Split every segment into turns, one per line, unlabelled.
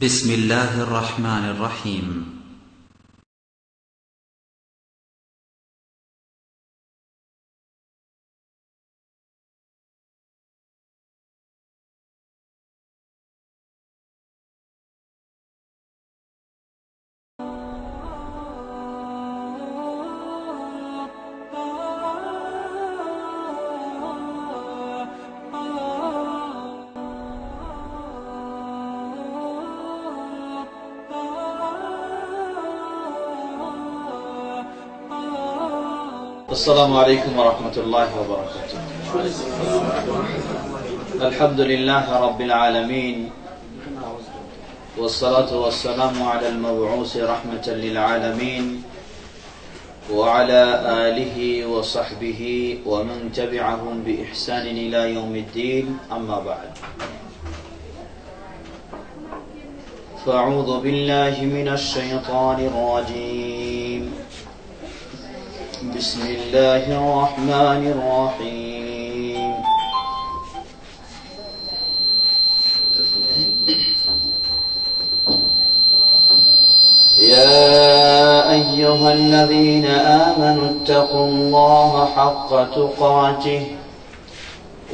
بسم الله الرحمن الرحيم.
السلام عليكم ورحمة الله وبركاته. الحمد لله رب العالمين، والصلاة والسلام على المبعوث رحمة للعالمين وعلى آله وصحبه ومن تبعهم بإحسان إلى يوم الدين، أما بعد. فأعوذ بالله من الشيطان الرجيم. بسم الله الرحمن الرحيم. يا أيها الذين آمنوا اتقوا الله حق تقاته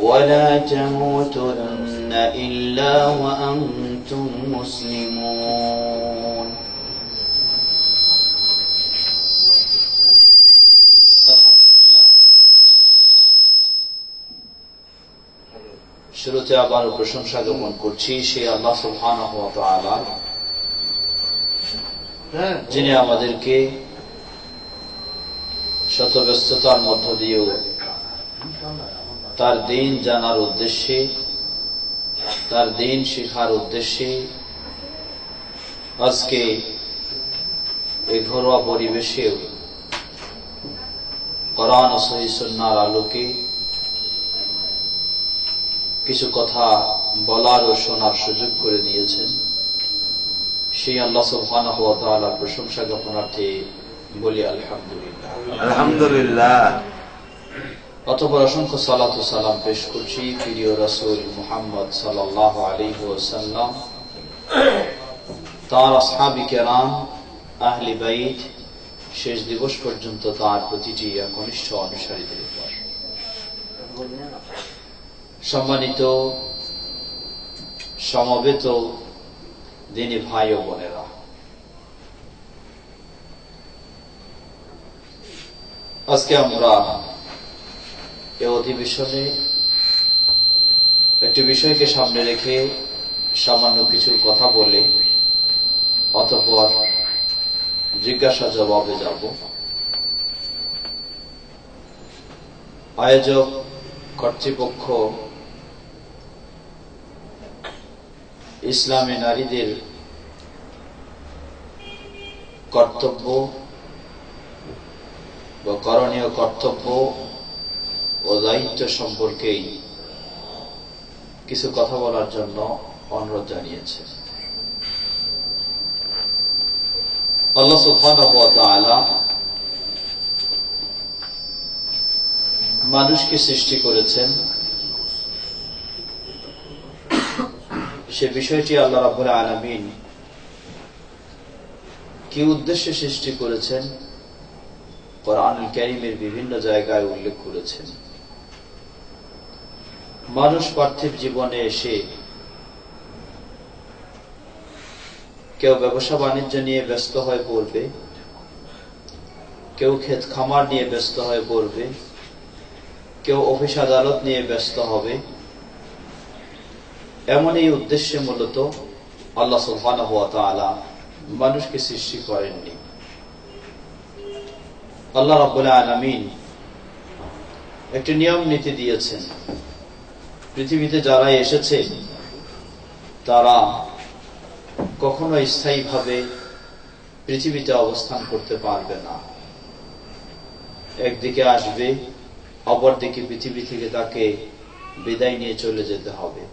ولا تموتن إلا وأنتم مسلمون. শুরুতে আবার প্রশংসা জ্ঞাপন করছি সেই আল্লাহ সুবহানাহু ওয়া তাআলা, যিনি আমাদেরকে শত ব্যস্ততার মধ্য দিয়েও তার দিন জানার উদ্দেশ্যে, তার দিন শেখার উদ্দেশ্যে আজকে এই ঘরোয়া পরিবেশেও কোরআন ও সহিহ সুন্নাহর আলোকে কিছু কথা বলার ও শোনার সুযোগ করে দিয়েছেন। সেই আল্লাহ সুবহানাহু ওয়া তাআলার প্রশংসা জ্ঞাপনার্থে বলি আলহামদুলিল্লাহ।
আলহামদুলিল্লাহ।
অতঃপর অসংখ্য সালাত ও সালাম পেশ করছি প্রিয় রাসূল মুহাম্মদ সাল্লাল্লাহু আলাইহি ওয়াসাল্লাম, তার আসহাবী কেরাম, আহলে বাইত, শেষ দিবস পর্যন্ত তার প্রতিটি একনিষ্ঠ অনুসারীদের উপর। সম্মানিত সমবেত দিনী ভাই ও বোনেরা, আজকে আমরা এই অধিবেশনে একটি বিষয়কে সামনে রেখে সামান্য কিছু কথা বলে অতঃপর জিজ্ঞাসা জবাবে যাব। আয়োজক কর্তৃপক্ষ ইসলামে নারীদের কর্তব্য বা করণীয় কর্তব্য ও দায়িত্ব সম্পর্কেই কিছু কথা বলার জন্য অনুরোধ জানিয়েছে। আল্লাহ সুবহানাহু ওয়া তাআলা মানুষকে সৃষ্টি করেছেন, সে বিষয়টি আল্লাহ রাব্বুল আলামিন কি উদ্দেশ্যে সৃষ্টি করেছেন কোরআনুল কারীমের বিভিন্ন জায়গায় উল্লেখ করেছেন। মানুষ পার্থিব জীবনে এসে কেউ ব্যবসা বাণিজ্য নিয়ে ব্যস্ত হয়ে পড়বে, কেউ ক্ষেত খামার নিয়ে ব্যস্ত হয়ে পড়বে, কেউ অফিস আদালত নিয়ে ব্যস্ত হবে। এমন এই উদ্দেশ্যে মূলত আল্লাহ সুবহানাহু ওয়া তাআলা মানুষকে সৃষ্টি করেননি। আল্লাহ রাব্বুল আলামিন একটি নিয়ম নীতি দিয়েছেন। পৃথিবীতে যারা এসেছে তারা কখনো স্থায়ীভাবে পৃথিবীতে অবস্থান করতে পারবে না। একদিকে আসবে, অপরদিকে পৃথিবী থেকে তাকে বিদায় নিয়ে চলে যেতে হবে।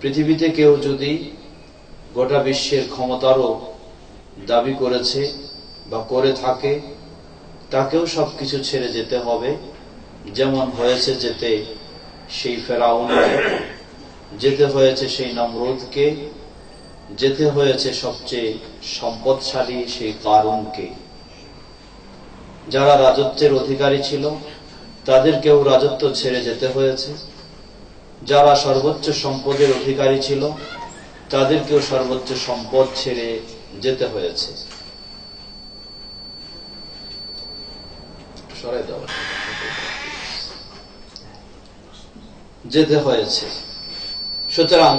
পৃথিবীতে কেউ যদি গোটা বিশ্বের ক্ষমতারও দাবি করেছে বা করে থাকে, তাকেও সবকিছু ছেড়ে যেতে হবে। যেমন হয়েছে যেতে সেই ফেরাউনকে, যেতে হয়েছে সেই নমরুদকে, যেতে হয়েছে সবচেয়ে সম্পদশালী সেই কারুনকে। যারা রাজত্বের অধিকারী ছিল তাদেরকেও রাজত্ব ছেড়ে যেতে হয়েছে, যারা সর্বোচ্চ সম্পদের অধিকারী ছিল তাদেরকেও সর্বোচ্চ সম্পদ ছেড়ে যেতে হয়েছে। যেতে হয়েছে। সুতরাং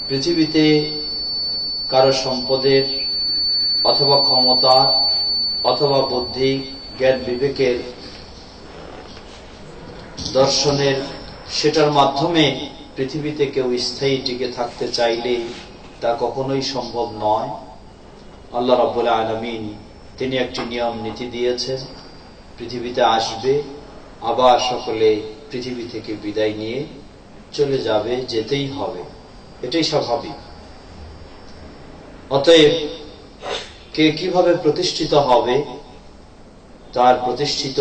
পৃথিবীতে কারো সম্পদের অথবা ক্ষমতা অথবা বুদ্ধি, জ্ঞান, বিবেকের, দর্শনের, সেটার মাধ্যমে পৃথিবীতে কেউ স্থায়ী টিকে থাকতে চাইলে তা কখনোই সম্ভব নয়। আল্লাহ রাব্বুল আলামিন তিনি একটি নিয়ম নীতি দিয়েছেন, পৃথিবীতে আসবে, আবার সকলে পৃথিবী থেকে বিদায় নিয়ে চলে যাবে, যেতেই হবে, এটাই স্বাভাবিক। অতএব কে কিভাবে প্রতিষ্ঠিত হবে, তার প্রতিষ্ঠিত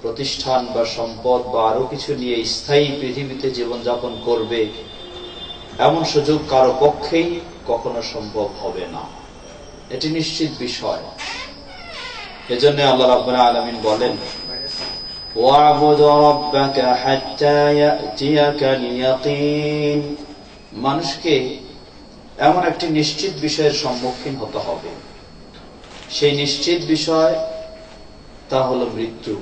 প্রতিষ্ঠান বা সম্পদ বা আরো কিছু নিয়ে স্থায়ী পৃথিবীতে জীবনযাপন করবে, এমন সুযোগ কারো পক্ষেই কখনো সম্ভব হবে না, এটি নিশ্চিত বিষয়। এজন্য আল্লাহ রাব্বুল আলামিন বলেন, ওয়া'বুদ রাব্বাকা হাত্তা ইয়াতিয়াকাল ইয়াকিন। মানুষকে এমন একটি নিশ্চিত বিষয়ের সম্মুখীন হতে হবে, সেই নিশ্চিত বিষয় তা হলো মৃত্যু।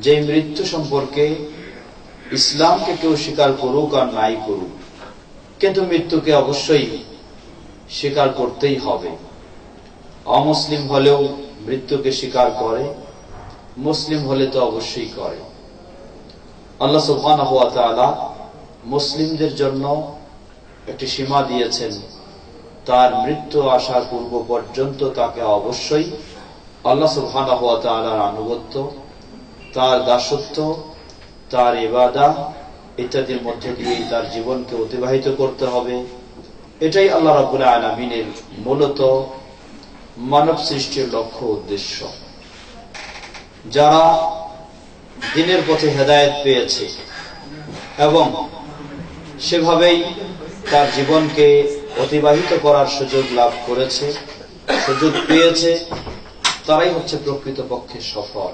যে মৃত্যু সম্পর্কে ইসলামকে কেউ স্বীকার করুক আর নাই করুক, কিন্তু মৃত্যুকে অবশ্যই স্বীকার করতেই হবে। অমুসলিম হলেও মৃত্যুকে স্বীকার করে, মুসলিম হলে তো অবশ্যই করে। আল্লাহ সুবহানাহু ওয়া তাআলা মুসলিমদের জন্য একটি সীমা দিয়েছেন, তার মৃত্যু আসার পূর্ব পর্যন্ত তাকে অবশ্যই আল্লাহ সুবহানাহু ওয়া তাআলার আনুগত্য, তার দাসত্ব, তার ইবাদত ইত্যাদির মধ্যে দিয়ে তার জীবনকে অতিবাহিত করতে হবে। এটাই আল্লাহ রাব্বুল আলামিনের মূলত মানব সৃষ্টির লক্ষ্য উদ্দেশ্য। যারা দ্বীনের পথে হেদায়েত পেয়েছে এবং সেভাবেই তার জীবনকে অতিবাহিত করার সুযোগ লাভ করেছে, সুযোগ পেয়েছে, তারাই হচ্ছে প্রকৃতপক্ষে সফল।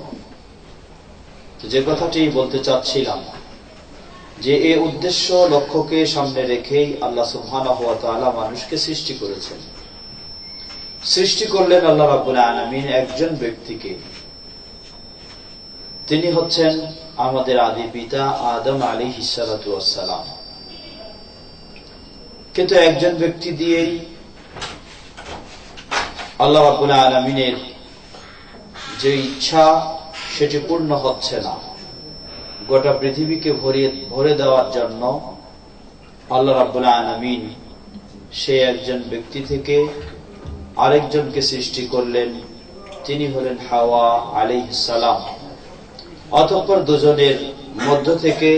যে কথাটি বলতে চাচ্ছিলাম, যে এই উদ্দেশ্য লক্ষ্যকে সামনে রেখেই আল্লাহ সুবহানাহু ওয়া তাআলা মানুষকে সৃষ্টি করেছেন। সৃষ্টি করলেন আল্লাহ রাব্বুল আলামিন একজন ব্যক্তিকে, তিনি হচ্ছেন আমাদের আদি পিতা আদম আলাইহিস সালাতু ওয়াস সালাম। কিন্তু একজন ব্যক্তি দিয়েই আল্লাহ রাব্বুল আলামিনের যে ইচ্ছা সেটি পূর্ণ হচ্ছে না। গোটা পৃথিবীকে ভরে দেওয়ার জন্য আল্লাহ রাব্বুল আলামিন সে একজন ব্যক্তি থেকে আরেকজনকে সৃষ্টি করলেন, তিনি হলেন হাওয়া আলাইহিস সালাম। অতঃপর দুজনের মধ্য থেকে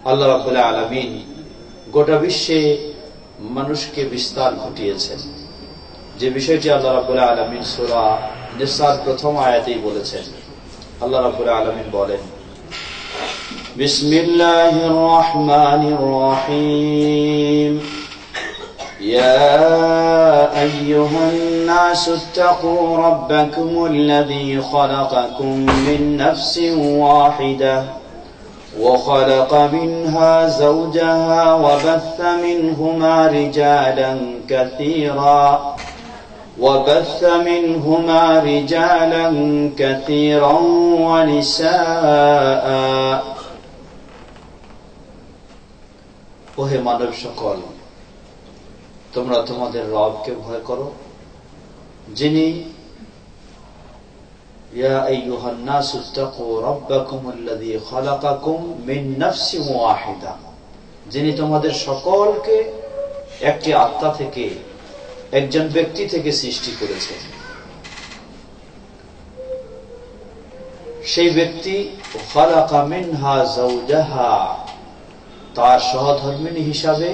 আল্লাহ রাব্বুল আলামিন গোটা বিশ্বে মানুষকে বিস্তার ঘটিয়েছেন, যে বিষয়টি আল্লাহ রাব্বুল আলামিন সূরা নিসার প্রথম আয়াতেই বলেছেন। আল্লাহ রাব্বুল আলামিন বলেন, বিসমিল্লাহির রহমানির রহিম, ইয়া আইয়ুহান নাসু ইত্তাকু রাব্বাকুমুল্লাযী খালাকাকুম মিন নাফসিন ওয়াহিদাহ وخلق منها زوجها وبث منهما رجالا كثيرا ونساء। ওহে মানব সকল, তোমরা তোমাদের রবকে ভয় করো, যিনি ইয়া আইয়ুহান নাসু ইত্তাকু রাব্বাকুমুল্লাযী খালাকাকুম মিন নাফসিন ওয়াহিদা, যিনি তোমাদের সকলকে একটি আত্মা থেকে, একজন ব্যক্তি থেকে সৃষ্টি করেছেন। সেই ব্যক্তি খালাকা মিনহা যাওজাহা, তার সহধর্মিণী হিসাবে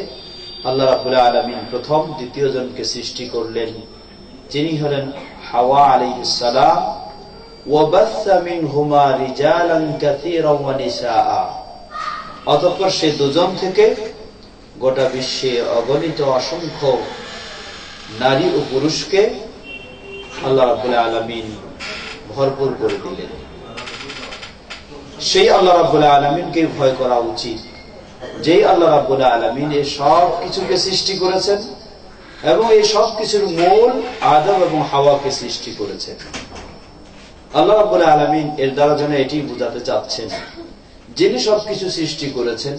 আল্লাহ রাব্বুল আলামিন প্রথম দ্বিতীয় জনকে সৃষ্টি করলেন, যিনি হলেন হাওয়া আলাইহিস সালাম। ওয়াবাসসা মিনহুমা রিজালান কাসীরান ওয়া নিসাআ, অতঃপর সেই দুজন থেকে গোটা বিশ্বে অগণিত অসংখ্য নারী ও পুরুষকে আল্লাহ রাব্বুল আলামিন ভরপুর করে দিলেন। সেই আল্লাহ রাব্বুল আলামিনকে ভয় করা উচিত, যেই আল্লাহ রাব্বুল আলামিন এই সব কিছুকে সৃষ্টি করেছেন এবং এই সব কিছুর মূল আদম এবং হাওয়াকে সৃষ্টি করেছেন। আল্লাহ রাব্বুল আলামিন এর দ্বারা যেন এটি বোঝাতে চাচ্ছেন, যিনি সবকিছু সৃষ্টি করেছেন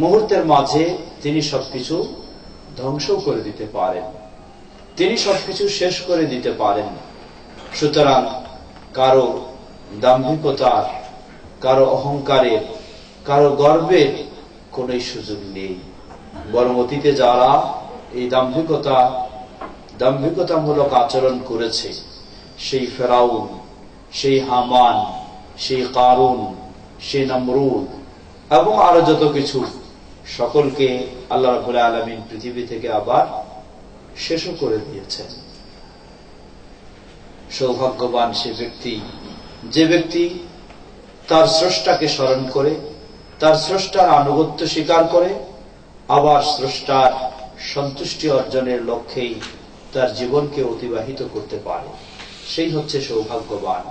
মুহূর্তের মাঝে তিনি সবকিছু ধ্বংস করে দিতে পারেন, তিনি সবকিছু শেষ করে দিতে পারেন। সুতরাং কারো দাম্ভিকতার, কারো অহংকারের, কারো গর্বের কোন সুযোগ নেই। বরং অতীতে যারা এই দাম্ভিকতামূলক আচরণ করেছে, সেই ফেরাউন, সেই হামান, সেই কারুন, সেই নমরুদ এবং আরো যত কিছু, সকলকে আল্লাহ রাব্বুল আলামিন পৃথিবী থেকে আবার শেষ করে দিয়েছেন। সৌভাগ্যবান সে ব্যক্তি, যে ব্যক্তি তার স্রষ্টাকে স্মরণ করে, তার স্রষ্টার আনুগত্য স্বীকার করে, আবার স্রষ্টার সন্তুষ্টি অর্জনের লক্ষ্যেই তার জীবনকে অতিবাহিত করতে পারে, সেই হচ্ছে সৌভাগ্যবান।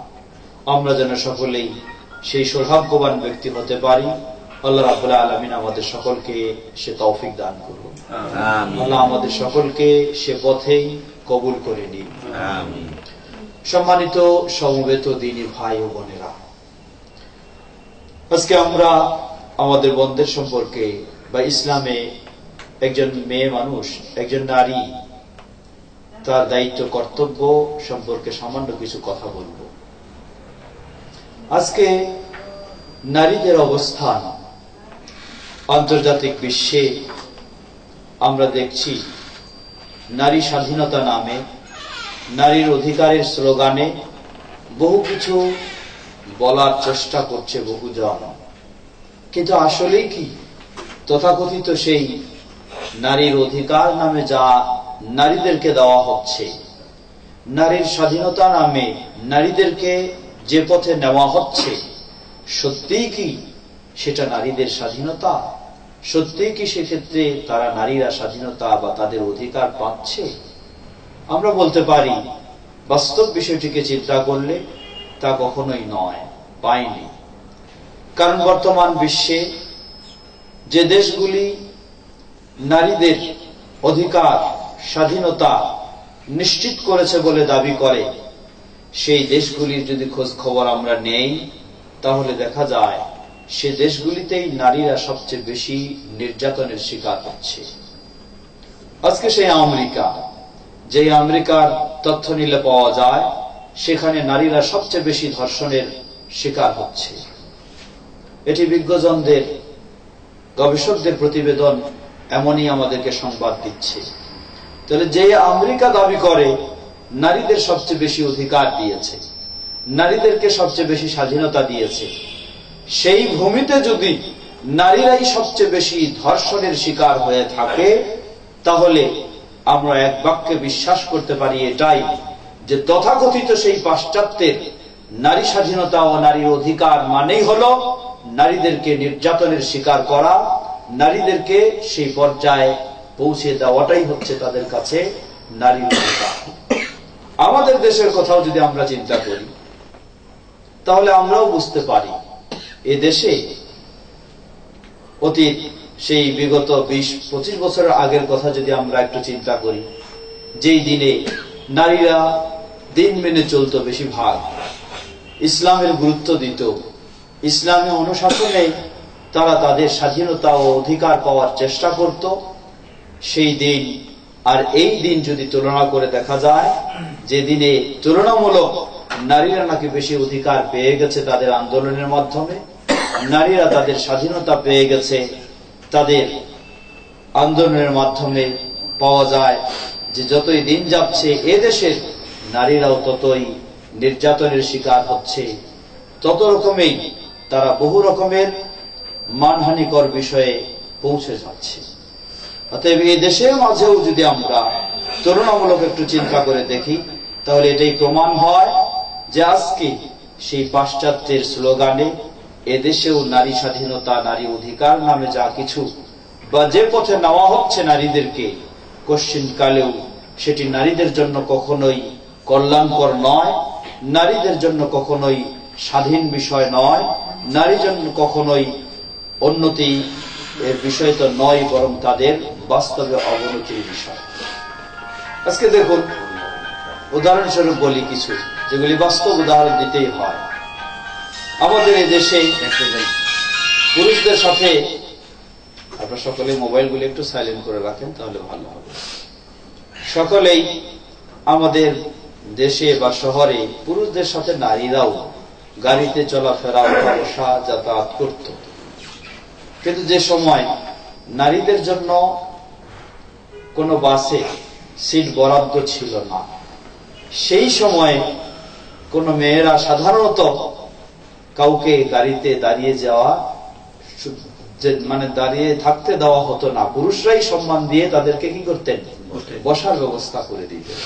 আমরা যেন সকলেই সেই সৌভাগ্যবান ব্যক্তি হতে পারি। আল্লাহ রাব্বুল আলামিন আমাদের সকলকে সে তৌফিক দান করুন। আল্লাহ আমাদের সকলকে সে পথেই কবুল করে নিন। সম্মানিত সমবেত দ্বীনী ভাই ও বোনেরা, আজকে আমরা আমাদের বোনদের সম্পর্কে বা ইসলামে একজন মেয়ে মানুষ, একজন নারী, তার দায়িত্ব কর্তব্য সম্পর্কে সামান্য কিছু কথা বলবো। আজকে নারীদের অবস্থান আন্তর্জাতিক বিশ্বে আমরা দেখছি, নারী স্বাধীনতা নামে, নারীর অধিকারের স্লোগানে বহু কিছু বলার চেষ্টা করছে বহুজন। কিন্তু আসলেই কি তথাকথিত সেই নারীর অধিকার নামে যা নারীদেরকে দেওয়া হচ্ছে, নারীর স্বাধীনতা নামে নারীদেরকে যে পথে নেওয়া হচ্ছে, সত্যিই কি সেটা নারীদের স্বাধীনতা? সত্যিই কি সেক্ষেত্রে তারা নারীরা স্বাধীনতা বা তাদের অধিকার পাচ্ছে? আমরা বলতে পারি, বাস্তব বিষয়টিকে চিন্তা করলে তা কখনোই নয়, পায়নি। কারণ বর্তমান বিশ্বে যে দেশগুলি নারীদের অধিকার, স্বাধীনতা নিশ্চিত করেছে বলে দাবি করে, সেই দেশগুলির যদি খোঁজ খবর আমরা নেই, তাহলে দেখা যায় সে দেশগুলিতেই নারীরা সবচেয়ে বেশি নির্যাতনের শিকার হচ্ছে। আজকে সেই আমেরিকা, যে আমেরিকার তথ্য নিলে পাওয়া যায়, সেখানে নারীরা সবচেয়ে বেশি ধর্ষণের শিকার হচ্ছে। এটি বিজ্ঞজনদের, গবেষকদের প্রতিবেদন এমনই আমাদেরকে সংবাদ দিচ্ছে। তাহলে যে আমেরিকা দাবি করে নারীদের সবচেয়ে বেশি অধিকার দিয়েছে, নারীদেরকে সবচেয়ে বেশি স্বাধীনতা দিয়েছে, সেই ভূমিতে যদি নারীরাই সবচেয়ে বেশি ধর্ষণের শিকার হয়ে থাকে, তাহলে আমরা এক বাক্যে বিশ্বাস করতে পারি এটাই, যে তথাকথিত সেই পাশ্চাত্যের নারী স্বাধীনতা ও নারীর অধিকার মানেই হলো নারীদেরকে নির্যাতনের শিকার করা, নারীদেরকে সেই পর্যায়ে পৌঁছে দেওয়াটাই হচ্ছে তাদের কাছে নারীর অধিকার। আমাদের দেশের কথাও যদি আমরা চিন্তা করি, তাহলে আমরাও বুঝতে পারি, এ দেশে অতীত সেই বিগত 20-25 বছরের আগের কথা যদি আমরা একটু চিন্তা করি, যেই দিনে নারীরা দিন মেনে চলত, বেশিরভাগ ইসলামের গুরুত্ব দিত, ইসলামী অনুশাসনে তারা তাদের স্বাধীনতা ও অধিকার পাওয়ার চেষ্টা করত, সেই দিন আর এই দিন যদি তুলনা করে দেখা যায়, যে দিনে তুলনামূলক নারীরা নাকি বেশি অধিকার পেয়ে গেছে তাদের আন্দোলনের মাধ্যমে, নারীরা তাদের স্বাধীনতা পেয়ে গেছে তাদের আন্দোলনের মাধ্যমে, পাওয়া যায় যে যতই দিন যাচ্ছে এদেশের নারীরাও ততই নির্যাতনের শিকার হচ্ছে, তত রকমেই তারা বহু রকমের মানহানিকর বিষয়ে পৌঁছে যাচ্ছে। অতএব এই দেশের মাঝেও যদি আমরা তুলনামূলক একটু চিন্তা করে দেখি, তাহলে এটাই প্রমাণ হয় যে আজকে সেই পাশ্চাত্যের স্লোগানে এদেশেও নারী স্বাধীনতা, নারী অধিকার নামে যা কিছু বা যে পথে নেওয়া হচ্ছে নারীদেরকে, কশ্চিনকালেও সেটি নারীদের জন্য কখনোই কল্যাণকর নয়, নারীদের জন্য কখনোই স্বাধীন বিষয় নয়, নারীর জন্য কখনোই উন্নতি এর বিষয় তো নয়, বরং তাদের বাস্তবে অবনতির বিষয়। আজকে দেখুন, উদাহরণস্বরূপ বলি কিছু, যেগুলি বাস্তব উদাহরণ দিতেই হয়। আমাদের এই দেশে পুরুষদের সাথে, আপনারা সকলে মোবাইলগুলি একটু সাইলেন্ট করে রাখেন তাহলে ভালো হবে। সকলেই আমাদের দেশে বা শহরে পুরুষদের সাথে নারীরাও গাড়িতে চলাফেরা, উঠা বসা, যাতায়াত করত। কিন্তু যে সময় নারীদের জন্য কোনো বাসে সিট বরাদ্দ ছিল না, সেই সময় কোন মেয়েরা সাধারণত কাউকে গাড়িতে দাঁড়িয়ে যাওয়া, মানে দাঁড়িয়ে থাকতে দেওয়া হতো না, পুরুষরাই সম্মান দিয়ে তাদেরকে কি করতেন, বসার ব্যবস্থা করে দিতেন।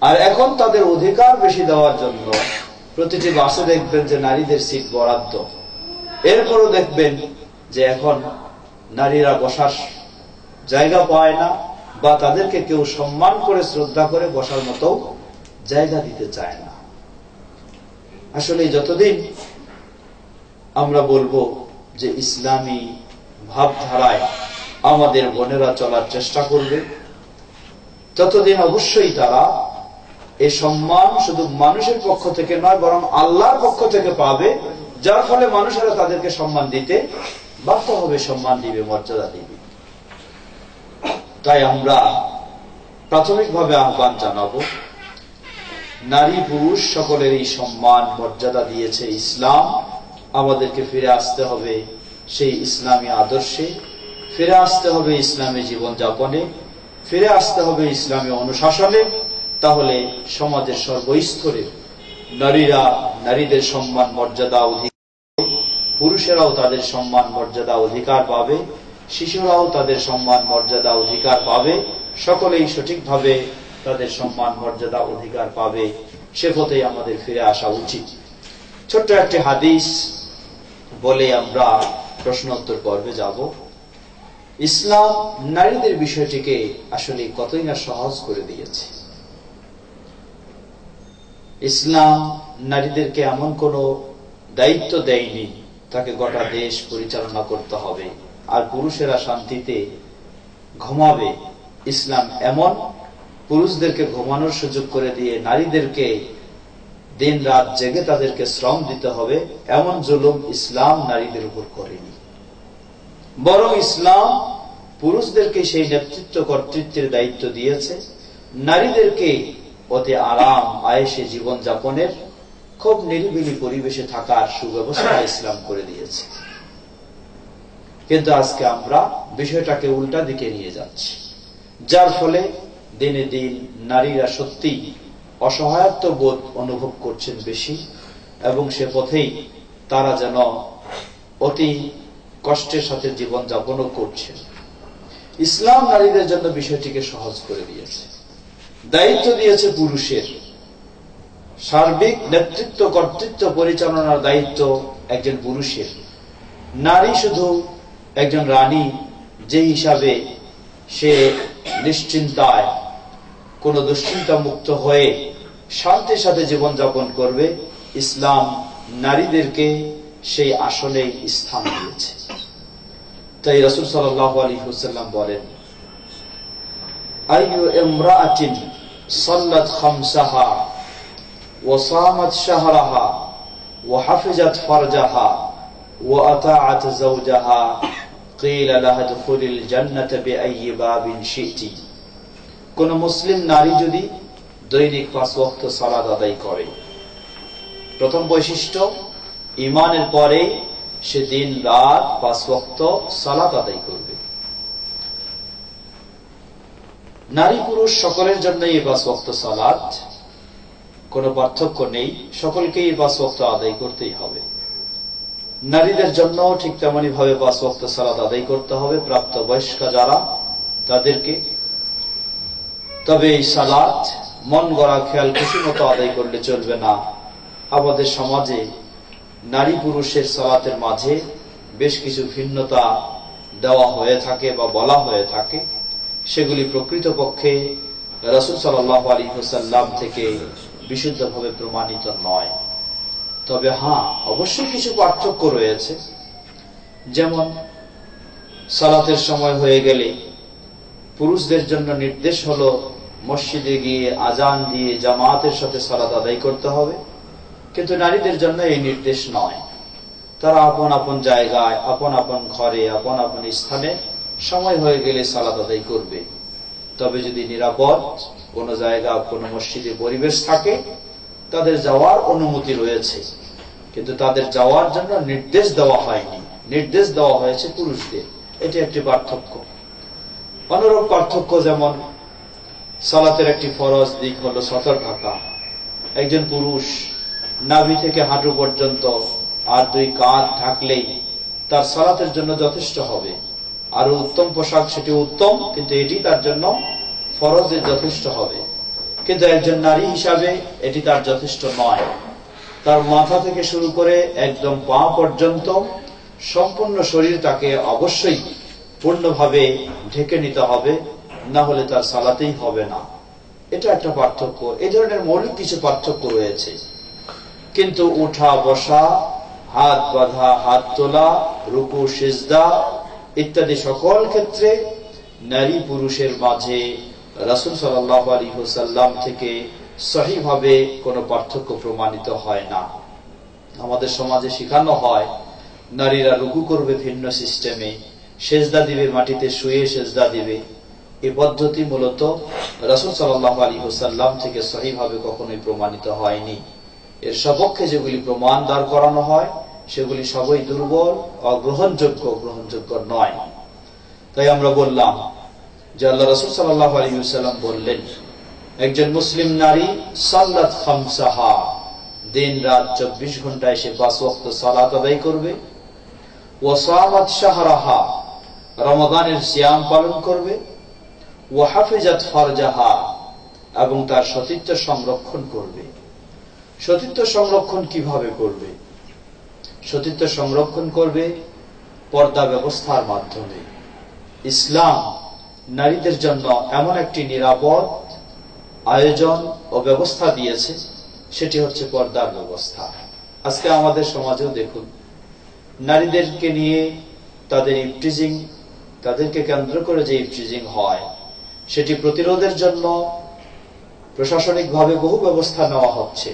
আর এখন তাদের অধিকার বেশি দেওয়ার জন্য প্রতিটি বাসে দেখবেন যে নারীদের সিট বরাদ্দ। এরপরও দেখবেন যে এখন নারীরা বসার জায়গা পায় না, বা তাদেরকে কেউ সম্মান করে শ্রদ্ধা করে বসার মতো জায়গা দিতে চায় না। আসলে যতদিন আমরা বলবো যে ইসলামী ভাবধারায় আমাদের বোনেরা চলার চেষ্টা করবে, ততদিন অবশ্যই তারা এই সম্মান শুধু মানুষের পক্ষ থেকে নয়, বরং আল্লাহর পক্ষ থেকে পাবে, যার ফলে মানুষেরা তাদেরকে সম্মান দিতে বাধ্য হবে, সম্মান দিবে, মর্যাদা দিবে। তাই আমরা প্রাথমিকভাবে আহ্বান জানাবো, নারী পুরুষ সকলের এই সম্মান মর্যাদা দিয়েছে ইসলাম, আমাদেরকে ফিরে আসতে হবে সেই ইসলামী আদর্শে, ফিরে আসতে হবে ইসলামী জীবনযাপনে, ফিরে আসতে হবে ইসলামী অনুশাসনে। তাহলে সমাজের সর্বস্তরে নারীরা নারীদের সম্মান মর্যাদা অধিকার, পুরুষেরাও তাদের সম্মান মর্যাদা অধিকার পাবে, শিশুরাও তাদের সম্মান মর্যাদা অধিকার পাবে, সকলেই সঠিকভাবে তাদের সম্মান মর্যাদা অধিকার পাবে। সে পথেই আমাদের ফিরে আসা উচিত। ছোট্ট একটি হাদিস বলে আমরা প্রশ্ন উত্তর পর্বে যাব। ইসলাম নারীদের বিষয়টিকে আসলে কতই না সহজ করে দিয়েছে। ইসলাম নারীদেরকে এমন কোন দায়িত্ব দেয়নি তাকে গোটা দেশ পরিচালনা করতে হবে আর পুরুষেরা শান্তিতে ঘুমাবে। ইসলাম এমন পুরুষদেরকে ঘুমানোর সুযোগ করে দিয়ে নারীদেরকে দিন রাত জেগে তাদেরকে শ্রম দিতে হবে, এমন জুলুম ইসলাম নারীদের উপর করেনি। বরং ইসলাম পুরুষদেরকে সেই নেতৃত্ব কর্তৃত্বের দায়িত্ব দিয়েছে, নারীদেরকে অতি আরাম আয়েশে জীবন যাপনের, খুব নিরিবিলি পরিবেশে থাকার সুব্যবস্থা ইসলাম করে দিয়েছে। কিন্তু আজকে আমরা বিষয়টাকে উল্টা দিকে নিয়ে যাচ্ছি, যার ফলে দিনে দিন নারীরা সত্যি অসহায়ত্ব বোধ অনুভব করছেন বেশি, এবং সে পথেই তারা যেন অতি কষ্টের সাথে জীবন যাপনও করছেন। ইসলাম নারীদের জন্য বিষয়টিকে সহজ করে দিয়েছে, দায়িত্ব দিয়েছে পুরুষের, সার্বিক নেতৃত্ব কর্তৃত্ব পরিচালনার দায়িত্ব একজন পুরুষের। নারী শুধু একজন রানী যে হিসাবে সে নিশ্চিন্তায় কোন দুশ্চিন্তা মুক্ত হয়ে শান্তির সাথে জীবন যাপন করবে, ইসলাম নারীদেরকে সেই আসনে স্থান দিয়েছে। তাই রাসূল সাল্লাল্লাহু আলাইহি ওয়াসাল্লাম বলেন, আইয়ু ইমরাআতিন সাল্লাত খামসাহা ওয়া সামাত শাহরাহা ওয়া হাফিজাত ফারজাহা ওয়া আতাআত যাওজাহা ক্বিলা লাহা দুখুলিল জান্নাতা বিআইয়ি বাবিন শি'তি। কোন মুসলিম নারী যদি দৈনিক 5 ওয়াক্ত সালাত আদায় করে, প্রথম বৈশিষ্ট্য ঈমানের পরে সে দিন রাত 5 ওয়াক্ত সালাত আদায় করবে। নারী পুরুষ সকলের জন্য এই 5 ওয়াক্ত সালাত, কোনো পার্থক্য নেই, সকলকে এই 5 ওয়াক্ত আদায় করতেই হবে। নারীদের জন্য ঠিক তেমনি ভাবে 5 ওয়াক্ত সালাত আদায় করতে হবে, প্রাপ্ত বয়স্কা যারা তাদেরকে। তবে এই সালাত মন গড়া খেয়াল খুশি মতো আদায় করলে চলবে না। আমাদের সমাজে নারী পুরুষের সালাতের মাঝে বেশ কিছু ভিন্নতা দেওয়া হয়ে থাকে বা বলা হয়ে থাকে, সেগুলি প্রকৃতপক্ষে রাসূল সাল্লাল্লাহু আলাইহি ওয়াসাল্লাম থেকে বিশুদ্ধভাবে প্রমাণিত নয়। তবে হ্যাঁ, অবশ্যই কিছু পার্থক্য রয়েছে। যেমন সালাতের সময় হয়ে গেলে পুরুষদের জন্য নির্দেশ হলো মসজিদে গিয়ে আজান দিয়ে জামাতের সাথে সালাত আদায় করতে হবে, কিন্তু নারীদের জন্য এই নির্দেশ নয়। তারা আপন আপন জায়গায়, আপন আপন ঘরে, আপন আপন স্থানে সময় হয়ে গেলে সালাত আদায় করবে। তবে যদি নিরাপদ কোনো জায়গা, কোনো মসজিদে পরিবেশ থাকে, তাদের যাওয়ার অনুমতি রয়েছে, কিন্তু তাদের যাওয়ার জন্য নির্দেশ দেওয়া হয়নি, নির্দেশ দেওয়া হয়েছে পুরুষদের। এটি একটি পার্থক্য। অনুরূপ পার্থক্য যেমন সালাতের একটি ফরজ দিক হল সতর ঢাকা। একজন পুরুষ নাভি থেকে হাঁটু পর্যন্ত আর 2 কাঁধ ঢাকলেই তার সালাতের জন্য যথেষ্ট হবে। আরো উত্তম পোশাক সেটি উত্তম, কিন্তু এটি তার জন্য ফরজের যথেষ্ট হবে। কিন্তু একজন নারী হিসাবে এটি তার যথেষ্ট নয়। তার মাথা থেকে শুরু করে একদম পা পর্যন্ত সম্পূর্ণ শরীর তাকে অবশ্যই পূর্ণভাবে ঢেকে নিতে হবে, না হলে তার সালাতেই হবে না। এটা একটা পার্থক্য। এই ধরনের মৌলিক কিছু পার্থক্য রয়েছে। কিন্তু উঠা বসা, হাত বাঁধা, হাত তোলা, রুকু সিজদা ইত্যাদি সকল ক্ষেত্রে নারী পুরুষের মাঝে রাসূল সাল্লাল্লাহু আলাইহি ওয়াসাল্লাম থেকে সহিভাবে কোনো পার্থক্য প্রমাণিত হয় না। আমাদের সমাজে শেখানো হয় নারীরা রুকু করবে ভিন্ন সিস্টেমে, সেজদা দিবে মাটিতে শুয়ে সেজদা দিবে। এই পদ্ধতি মূলত রাসূল সাল্লাল্লাহু আলাইহি ওয়াসাল্লাম থেকে সহিভাবে কখনোই প্রমাণিত হয়নি। এর সপক্ষে যেগুলি প্রমাণ দাঁড় করানো হয় সেগুলি সবই দুর্বল, অগ্রহণযোগ্য, গ্রহণযোগ্য নয়। তাই আমরা বললাম যে আল্লাহ রাসূল সাল্লাল্লাহু আলাইহি ওয়াসাল্লাম বললেন, একজন মুসলিম নারী সাল্লাত খামসাহা, দিন রাত 24 ঘন্টায় সে 5 ওয়াক্ত সালাত আদায় করবে। ওয়া সামাত শাহরাহা, রমাদানের সিয়াম পালন করবে। ওয়া হাফিজাত ফারজাহা, এবং তার সতীত্ব সংরক্ষণ করবে। সতীত্ব সংরক্ষণ কিভাবে করবে? সতীত্ব সংরক্ষণ করবে পর্দা ব্যবস্থার মাধ্যমে। ইসলাম নারীদের জন্য এমন একটি নিরাপদ আয়োজন ও ব্যবস্থা দিয়েছে, সেটি হচ্ছে পর্দার ব্যবস্থা। আজকে আমাদের সমাজেও দেখুন, নারীদেরকে নিয়ে তাদের ইফটিজিং, তাদেরকে কেন্দ্র করে যে ইফটিজিং হয়, সেটি প্রতিরোধের জন্য প্রশাসনিকভাবে বহু ব্যবস্থা নেওয়া হচ্ছে।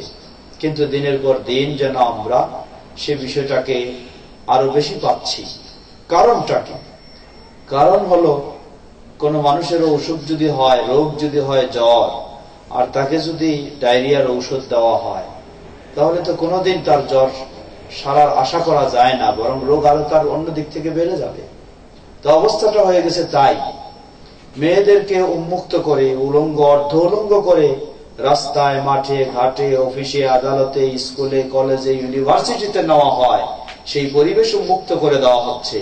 কিন্তু দিনের পর দিন যেন আমরা সে বিষয়টাকে আরো বেশি পাচ্ছি। কারণটা কি? কারণ হলো, কোন মানুষের অসুখ যদি হয়, রোগ যদি হয় জ্বর, আর তাকে যদি ডায়রিয়ার ঔষধ দেওয়া হয়, তাহলে তো কোনোদিন তার জ্বর সারার আশা করা যায় না, বরং রোগ আরো তার অন্য দিক থেকে বেড়ে যাবে। তো অবস্থাটা হয়ে গেছে তাই। মেয়েদেরকে উন্মুক্ত করে, উলঙ্গ, অর্ধ উলঙ্গ করে রাস্তায়, মাঠে, ঘাটে, অফিসে, আদালতে, স্কুলে, কলেজে, ইউনিভার্সিটিতে নেওয়া হয়। সেই পরিবেশ উন্মুক্ত করে দেওয়া হচ্ছে।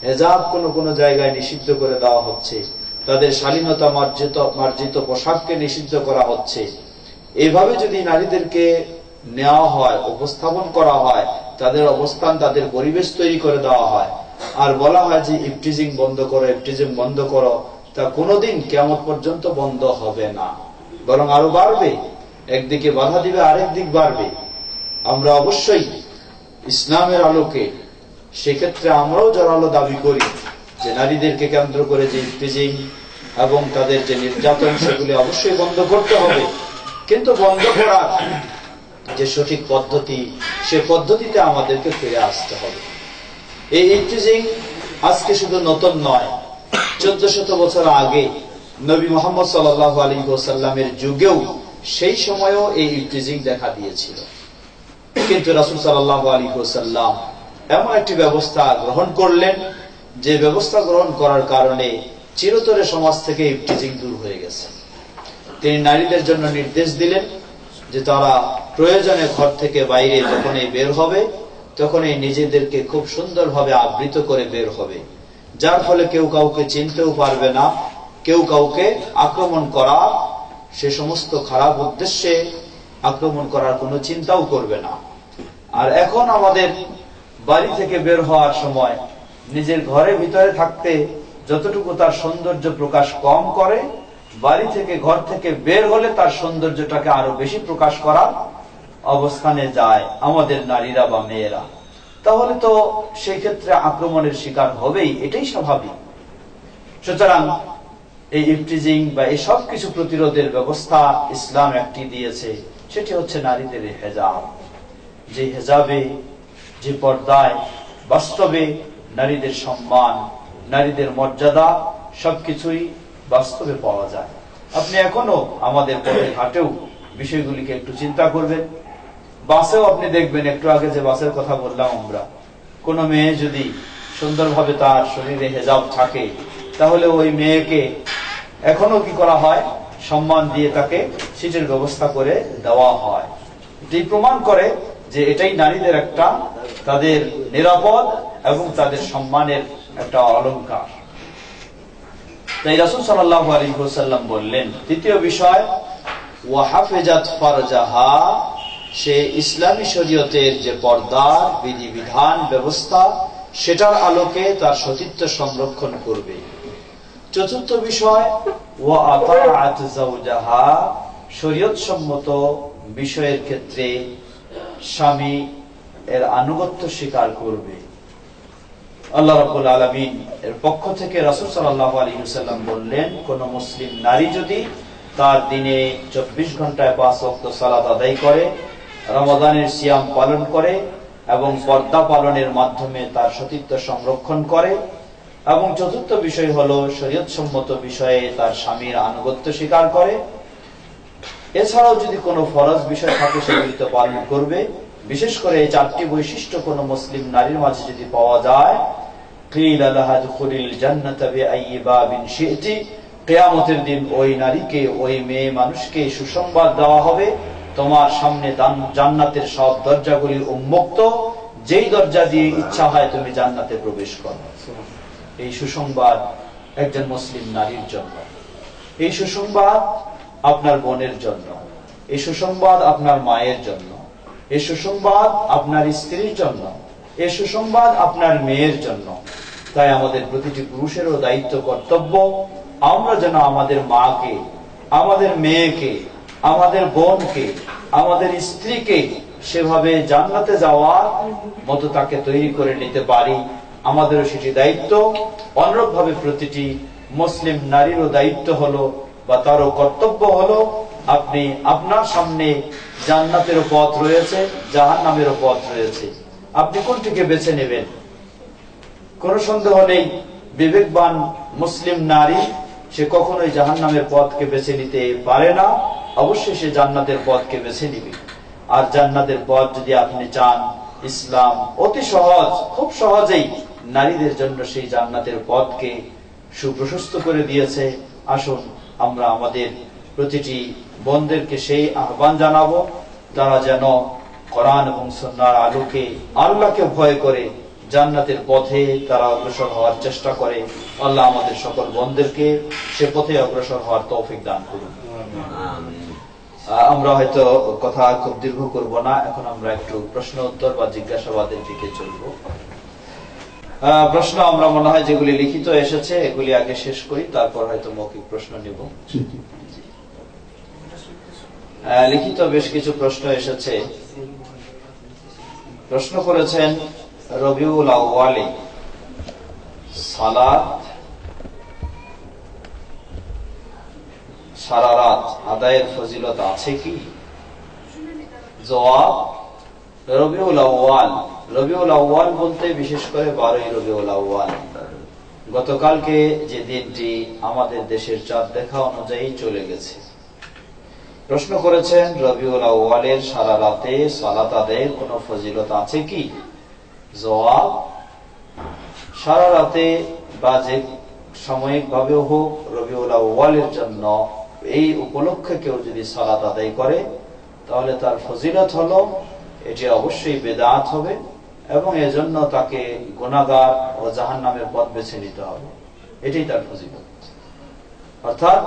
হেজাব কোন কোন জায়গায় নিষিদ্ধ করে দেওয়া হচ্ছে। তাদের শালীনতা মার্জিত পোশাককে নিষিদ্ধ করা হচ্ছে। এইভাবে যদি নারীদেরকে নেওয়া হয়, উপস্থাপন করা হয়, তাদের অবস্থান, তাদের পরিবেশ তৈরি করে দেওয়া হয়, আর বলা হয় যে ইফটিজিং বন্ধ করো, ইফটিজিং বন্ধ করো, তা কোনোদিন কিয়ামত পর্যন্ত বন্ধ হবে না, বরং আরো বাড়বে। একদিকে বাধা দিবে, আরেক দিক বাড়বে। আমরা অবশ্যই ইসলামের আলোকে সেক্ষেত্রে আমরাও জোরালো দাবি করি যে নারীদেরকে কেন্দ্র করে যে ইফটিজিং এবং তাদের যে নির্যাতন, সেগুলি অবশ্যই বন্ধ করতে হবে। কিন্তু বন্ধ করার যে সঠিক পদ্ধতি, সে পদ্ধতিতে আমাদেরকে ফিরে আসতে হবে। এই ইফটিজিং আজকে শুধু নতুন নয়, 1400 বছর আগে নবী মুহাম্মদ সাল্লাল্লাহু আলাইহি ওয়াসাল্লামের যুগেও, সেই সময়ও এই ইফটিজিং দেখা দিয়েছিল। কিন্তু রাসূল সাল্লাল্লাহু আলাইহি ওয়াসাল্লাম এমন একটি ব্যবস্থা গ্রহণ করলেন, যে ব্যবস্থা গ্রহণ করার কারণে চিরতরে সমাজ থেকে ইফটিজিং দূর হয়ে গেছে। তিনি নারীদের জন্য নির্দেশ দিলেন যে তারা প্রয়োজনে ঘর থেকে বাইরে যখনই বের হবে, তখনই নিজেদেরকে খুব সুন্দরভাবে আবৃত করে বের হবে, যার ফলে কেউ কাউকে চিনতেও পারবে না, কেউ কাউকে আক্রমণ করা, সে সমস্ত খারাপ উদ্দেশ্যে আক্রমণ করার কোনো চিন্তাও করবে না। আর এখন আমাদের বাড়ি থেকে বের হওয়ার সময় নিজের ঘরের ভিতরে থাকতে যতটুকু তার সৌন্দর্য প্রকাশ কম করে, বাড়ি থেকে ঘর থেকে বের হলে তার সৌন্দর্যটাকে আরো বেশি প্রকাশ করার অবস্থানে যায় আমাদের নারীরা বা মেয়েরা। তাহলে তো সেই ক্ষেত্রে আক্রমণের শিকার হবেই, এটাই স্বাভাবিক। সুতরাং এই ইফটিজিং বা এই সব কিছু প্রতিরোধের ব্যবস্থা ইসলাম একটি দিয়েছে, সেটি হচ্ছে নারীদের হেজাব। যে হেজাবে, যে পর্দায় বাস্তবে নারীদের সম্মান, নারীদের মর্যাদা সবকিছুই বাস্তবে পাওয়া যায়। আপনি এখনো আমাদের পথে ঘাটেও বিষয়গুলিকে একটু চিন্তা করবেন। বাসেও আপনি দেখবেন, একটু আগে যে বাসের কথা বললাম আমরা, কোন মেয়ে যদি সুন্দরভাবে তার শরীরে হেজাব থাকে, তাহলে ওই মেয়েকে এখনো কি করা হয়, সম্মান দিয়ে তাকে সিটের ব্যবস্থা করে দেওয়া হয়। এটি প্রমাণ করে যে এটাই নারীদের একটা, তাদের নিরাপদ এবং তাদের সম্মানের একটা অলংকার। তাই রাসূল সাল্লাল্লাহু আলাইহি ওয়াসাল্লাম বললেন, তৃতীয় বিষয়, ওয়া হাফিজাত ফারজাহা, সে ইসলামী শরীয়তের যে পর্দা, বিধিবিধান, ব্যবস্থা, সেটার আলোকে তার সতীত্ব সংরক্ষণ করবে। চতুর্থ বিষয়, ওয়া আতাআত যাওজাহা, শরীয়ত সম্মত বিষয়ের ক্ষেত্রে স্বামী এর আনুগত্য স্বীকার করবে। আল্লাহ রাব্বুল আলামিন এর পক্ষ থেকে রাসূল সাল্লাল্লাহু আলাইহি ওয়াসাল্লাম বললেন, কোন মুসলিম নারী যদি তার দিনে 24 ঘন্টায় 5 ওয়াক্ত সালাত আদায় করে, রমাদানের সিয়াম পালন করে এবং পর্দা পালনের মাধ্যমে তার সতীত্ব সংরক্ষণ করে, এবং চতুর্থ বিষয় হলো শরীয়ত সম্মত বিষয়ে তার স্বামীর আনুগত্য স্বীকার করে, এছাড়াও যদি কোনো ফরজ বিষয় থাকে সেগুলি তো পালন করবে। বিশেষ করে এই চারটি বৈশিষ্ট্য কোন মুসলিম নারীর মাঝে যদি পাওয়া যায়, কিলা লাহা দুখুলিল জান্নাতা বিআইয়ি বাবিন শি'তি, কিয়ামতের দিন ওই নারীকে, ওই মেয়ে মানুষকে সুসংবাদ দেওয়া হবে, তোমার সামনে জান্নাতের সব দরজাগুলি উন্মুক্ত, যেই দরজা দিয়ে ইচ্ছা হয় তুমি জান্নাতে প্রবেশ করো। এই সুসংবাদ একজন মুসলিম নারীর জন্য, এই সুসংবাদ আপনার বোনের জন্য, এই সুসংবাদ আপনার মায়ের জন্য, এই সুসংবাদ আপনার স্ত্রীর জন্য, এই সুসংবাদ আপনার মেয়ের জন্য। তাই আমাদের প্রতিটি পুরুষেরও দায়িত্ব, কর্তব্য, আমরা যেন আমাদের মাকে, আমাদের মেয়েকে, আমাদের বোনকে, আমাদের স্ত্রীকে সেভাবে জান্নাতে যাওয়ার মতো তাকে তৈরি করে নিতে পারি। আমাদেরও সেটি দায়িত্ব। অনুরূপভাবে প্রতিটি মুসলিম নারীরও দায়িত্ব হলো, বা তারও কর্তব্য হলো, আপনি আপনার সামনে জান্নাতেরও পথ রয়েছে, জাহান্নামেরও পথ রয়েছে, আপনি কোনটিকে বেছে নেবেন? কোন সন্দেহ নেই, বিবেকবান মুসলিম নারী সে কখনোই জাহান্নামের পথকে বেছে নিতে পারে না, অবশ্যই সে জান্নাতের পথকে বেছে নিবে। আর জান্নাতের পথ যদি আপনি চান, ইসলাম অতি সহজ, খুব সহজেই নারীদের জন্য সেই জান্নাতের পথকে সুপ্রশস্ত করে দিয়েছে। আসুন আমরা আমাদের প্রতিটি বোনদেরকে সেই আহ্বান জানাবো, তারা যেন কোরআন এবং সুন্নাহর আলোকে আল্লাহকে ভয় করে জান্নাতের পথে তারা অগ্রসর হওয়ার চেষ্টা করে। আল্লাহ আমাদের সকল বোনদেরকে সে পথে অগ্রসর হওয়ার তৌফিক দান করুন। আমরা হয়তো কথা খুব দীর্ঘ করব না, এখন আমরা একটু প্রশ্ন উত্তর বা জিজ্ঞাসাবাদের দিকে চলবো। প্রশ্ন আমরা মনে হয় যেগুলি লিখিত এসেছে এগুলি আগে শেষ করি, তারপর হয়তো মৌখিক প্রশ্ন নিব। লিখিত বেশ কিছু প্রশ্ন এসেছে। প্রশ্ন করেছেন, রবিউল আউয়ালে সালাত সারা রাত আদায়ের ফজিলত আছে কি? জবাব, রবিউল আউয়াল বলতে বিশেষ করে 12ই রবিউল আউয়াল, গতকালকে যে দিনটি আমাদের দেশের চাঁদ দেখা অনুযায়ী চলে গেছে। প্রশ্ন করেছেন, রবিউল আউয়ালের সারা রাতে সালাত আদায়ের কোন ফজিলত আছে কি? জবাব, সারা রাতে বা যে সাময়িক ভাবে হোক রবিউল আউয়ালের জন্য এই উপলক্ষে কেউ যদি সালাত আদায় করে তাহলে তার ফজিলত হলো এটি অবশ্যই বেদাত হবে, এবং এজন্য তাকে গুনাহগার ও জাহান্নামের পথ বেছে নিতে হবে, এটাই তার ফজিলত। অর্থাৎ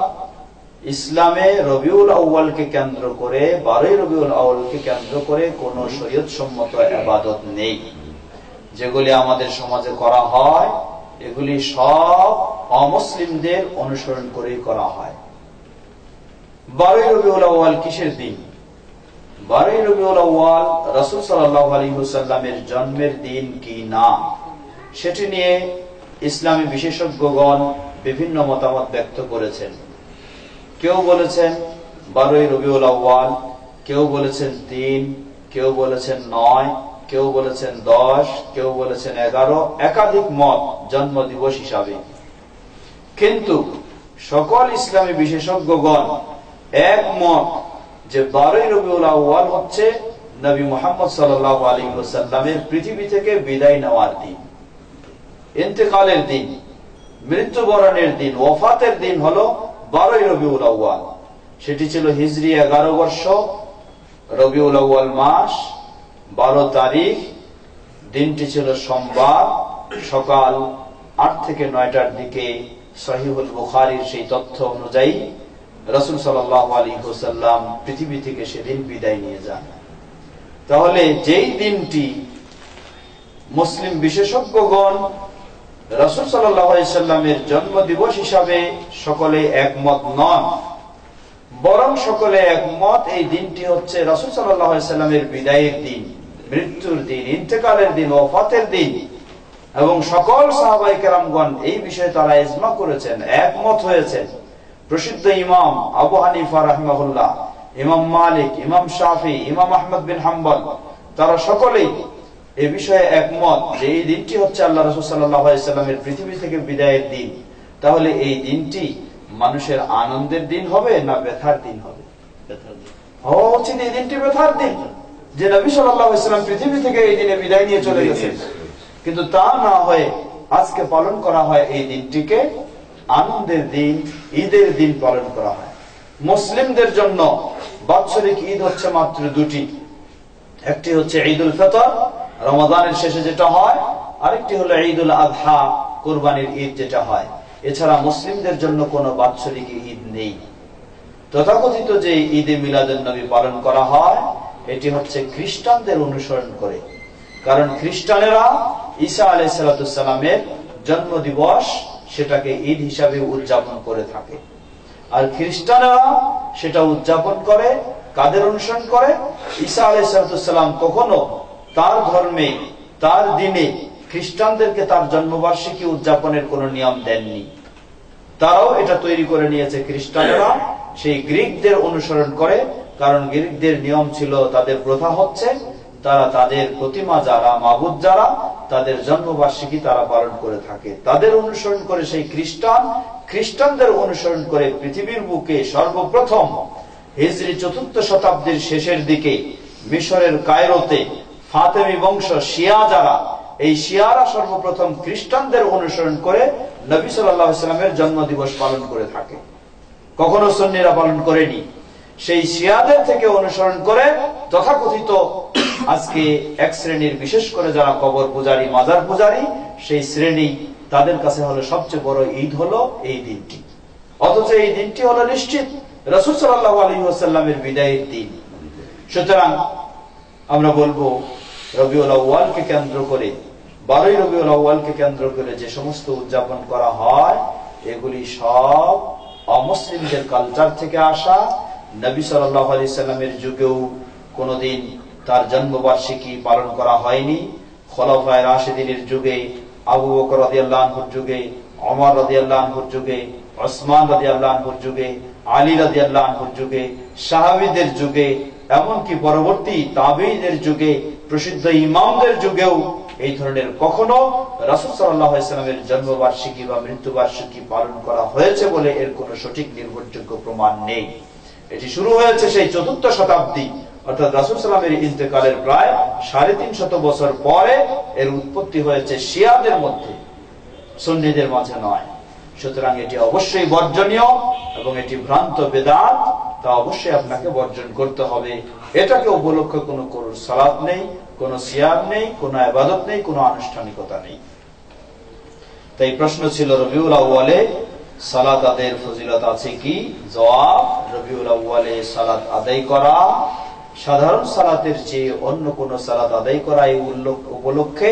ইসলামে রবিউল আউয়ালকে কেন্দ্র করে, 12ই রবিউল আউয়ালকে কেন্দ্র করে কোন শরীয়ত সম্মত ইবাদত নেই। যেগুলি আমাদের সমাজে করা হয় এগুলি সব অমুসলিমদের অনুসরণ করেই করা হয়। 12ই রবিউল আউয়াল কিসের দিন? 12ই রবিউল আউয়াল রাসূল সাল্লাল্লাহু আলাইহি ওয়াসাল্লামের জন্মের দিন কি না, সেটি নিয়ে ইসলামী বিশেষজ্ঞগণ বিভিন্ন মতামত ব্যক্ত করেছেন। কেউ বলেছেন 12ই রবিউল আউয়াল, কেউ বলেছেন 3, কেউ বলেছেন 9, কেউ বলেছেন 10, কেউ বলেছেন 11, একাধিক মত জন্ম দিবস হিসাবে। কিন্তু সকল ইসলামী বিশেষজ্ঞগণ একমত যে 12ই রবিউল আউয়াল হচ্ছে নবী মুহাম্মদ সাল্লাল্লাহু আলাইহি ওয়াসাল্লামের পৃথিবী থেকে বিদায় নেওয়ার দিন, ইন্তেকালের দিন, মৃত্যুবরণের দিন, ওয়াফাতের দিন হলো 12ই রবিউল আউয়াল। সেটি ছিল হিজরি 11 বর্ষ, রবিউল আউয়াল মাস, 12 তারিখ। দিনটি ছিল সোমবার, সকাল 8 থেকে 9টার দিকে। সহিহুল বুখারীর সেই তথ্য অনুযায়ী রাসূল সাল্লাল্লাহু আলাইহি ওয়াসাল্লাম পৃথিবী থেকে সেদিন বিদায় নিয়ে যান। তাহলে যেই দিনটি মুসলিম বিশেষজ্ঞগণ রাসূল সাল্লাল্লাহু আলাইহি ওয়াসাল্লামের জন্মদিবস হিসাবে সকলে একমত নন, বরং সকলে একমত এই দিনটি হচ্ছে রাসূল সাল্লাল্লাহু আলাইহি ওয়াসাল্লামের বিদায়ের দিন, মৃত্যুর দিন, ইন্তেকালের দিন, ওয়াফাতের দিন। এবং সকল সাহাবায়ে কেরামগণ এই বিষয়ে তারা ইজমা করেছেন, একমত হয়েছেন। প্রসিদ্ধ ইমাম আবু হানিফা রাহিমাহুল্লাহ, ইমাম মালিক, ইমাম শাফি, ইমাম আহমদ বিন হাম্বল, তারা সকলেই এই বিষয়ে একমত যে এই দিনটি হচ্ছে আল্লাহ রাসূল সাল্লাল্লাহু আলাইহি ওয়াসাল্লামের পৃথিবী থেকে বিদায়ের দিন। তাহলে এই দিনটি মানুষের আনন্দের দিন হবে না ব্যথার দিন হবে? হওয়া উচিত এই দিনটি ব্যথার দিন, যে নবী সাল্লাল্লাহু আলাইহি ওয়াসাল্লাম পৃথিবী থেকে এই দিনে বিদায় নিয়ে চলে গেছেন। কিন্তু তা না হয়ে আজকে পালন করা হয় এই দিনটিকে আনন্দের দিন, ঈদের দিন পালন করা হয়। মুসলিমদের জন্য বাৎসরিক ঈদ হচ্ছে মাত্র দুটি, একটি হচ্ছে ঈদুল ফিতর, রমাদানের শেষে যেটা হয়, আরেকটি হলো ঈদুল আযহা, কুরবানির ঈদ যেটা হয়। এছাড়া মুসলিমদের জন্য কোনো বাৎসরিক ঈদ নেই। তথাকথিত যে ঈদে মিলাদুন নবী পালন করা হয় এটি হচ্ছে খ্রিস্টানদের অনুসরণ করে, কারণ খ্রিস্টানেরা ঈসা আলাইহিস সালামের জন্ম দিবস সেটাকে ঈদ হিসাবে উদযাপন করে থাকে। আর খ্রিস্টানেরা সেটা উদযাপন করে কাদের অনুসরণ করে? ঈসা আলাইহিস সালাম কখনো তার ধর্মে, তার দিনে খ্রিস্টানদেরকে তার জন্মবার্ষিকী উদযাপনের কোনো নিয়ম দেননি। তারাও এটা তৈরি করে নিয়েছে খ্রিস্টানেরা, সেই গ্রিকদের অনুসরণ করে। কারণ গ্রিকদের নিয়ম ছিল, তাদের প্রথা হচ্ছে তারা তাদের প্রতিমা যারা, মাবুদ যারা, তাদের জন্মবার্ষিকী তারা পালন করে থাকে। তাদের অনুসরণ করে সেই খ্রিস্টানদের অনুসরণ করে পৃথিবীর বুকে সর্বপ্রথম হিজরি 4th শতাব্দীর শেষের দিকে মিশরের কায়রোতে ফাতেমি বংশ শিয়া যারা, এই শিয়ারা সর্বপ্রথম খ্রিস্টানদের অনুসরণ করে নবী সাল্লাল্লাহু আলাইহি ওয়াসাল্লামের জন্মদিবস পালন করে থাকে। কখনো সুন্নিরা পালন করেনি। সেই শিয়াদের থেকে অনুসরণ করে তথাকথিত আজকে এক শ্রেণীর, বিশেষ করে যারা কবর পূজারী, মাজার পূজারী, সেই শ্রেণী, তাদের কাছে হলো সবচেয়ে বড় ঈদ হলো এই দিনটি। অথচ এই দিনটি হলো নিশ্চিত রাসূল সাল্লাল্লাহু আলাইহি ওয়াসাল্লামের বিদায়ের দিন। সুতরাং আমরা বলবো রবিউল আউয়ালকে কেন্দ্র করে, 12ই রবিউল আউয়ালকে কেন্দ্র করে যে সমস্ত উদযাপন করা হয় এগুলি সব অমুসলিমদের কালচার থেকে আসা। নবী সাল্লাল্লাহু আলাইহি ওয়াসাল্লামের যুগেও কোনদিন তার জন্মবার্ষিকী পালন করা হয়নি। খোলাফায়ে রাশিদিনের যুগে, আবু বকর রাদিয়াল্লাহু আনহুর যুগে, ওমর রাদিয়াল্লাহু আনহুর যুগে, ওসমান রাদিয়াল্লাহু আনহুর যুগে, আলী রাদিয়াল্লাহু আনহুর যুগে, সাহাবীদের যুগে, এমনকি পরবর্তী তাবেঈদের যুগে, প্রসিদ্ধ ইমামদের যুগেও এই ধরনের কখনো রাসূল সাল্লাল্লাহু আলাইহি ওয়াসাল্লামের জন্মবার্ষিকী বা মৃত্যুবার্ষিকী পালন করা হয়েছে বলে এর কোনো সঠিক নির্ভরযোগ্য প্রমাণ নেই। এটি শুরু হয়েছে সেই 4th শতাব্দী, অর্থাৎ রাসূল সাল্লাল্লাহু আলাইহি ওয়াসাল্লামের ইন্তেকালের প্রায় 350 বছর পরে এর উৎপত্তি হয়েছে শিয়াদের মধ্যে, সুন্নিদের মাঝে নয়। সুতরাং এটি অবশ্যই বর্জনীয় এবং এটি ভ্রান্ত বেদাত, তা অবশ্যই আপনাকে বর্জন করতে হবে। এটাকে উপলক্ষে কোনো সালাত নেই, কোনো সিয়াম নেই, কোনো ইবাদত নেই, কোনো আনুষ্ঠানিকতা নেই। তাই প্রশ্ন ছিল রবিউল আউয়ালে সালাত আদায়ের ফজিলত আছে কি? জবাব, রবিউল আউয়ালে সালাত আদায় করা সাধারণ সালাতের চেয়ে অন্য কোন সালাত আদায় করা এই উপলক্ষে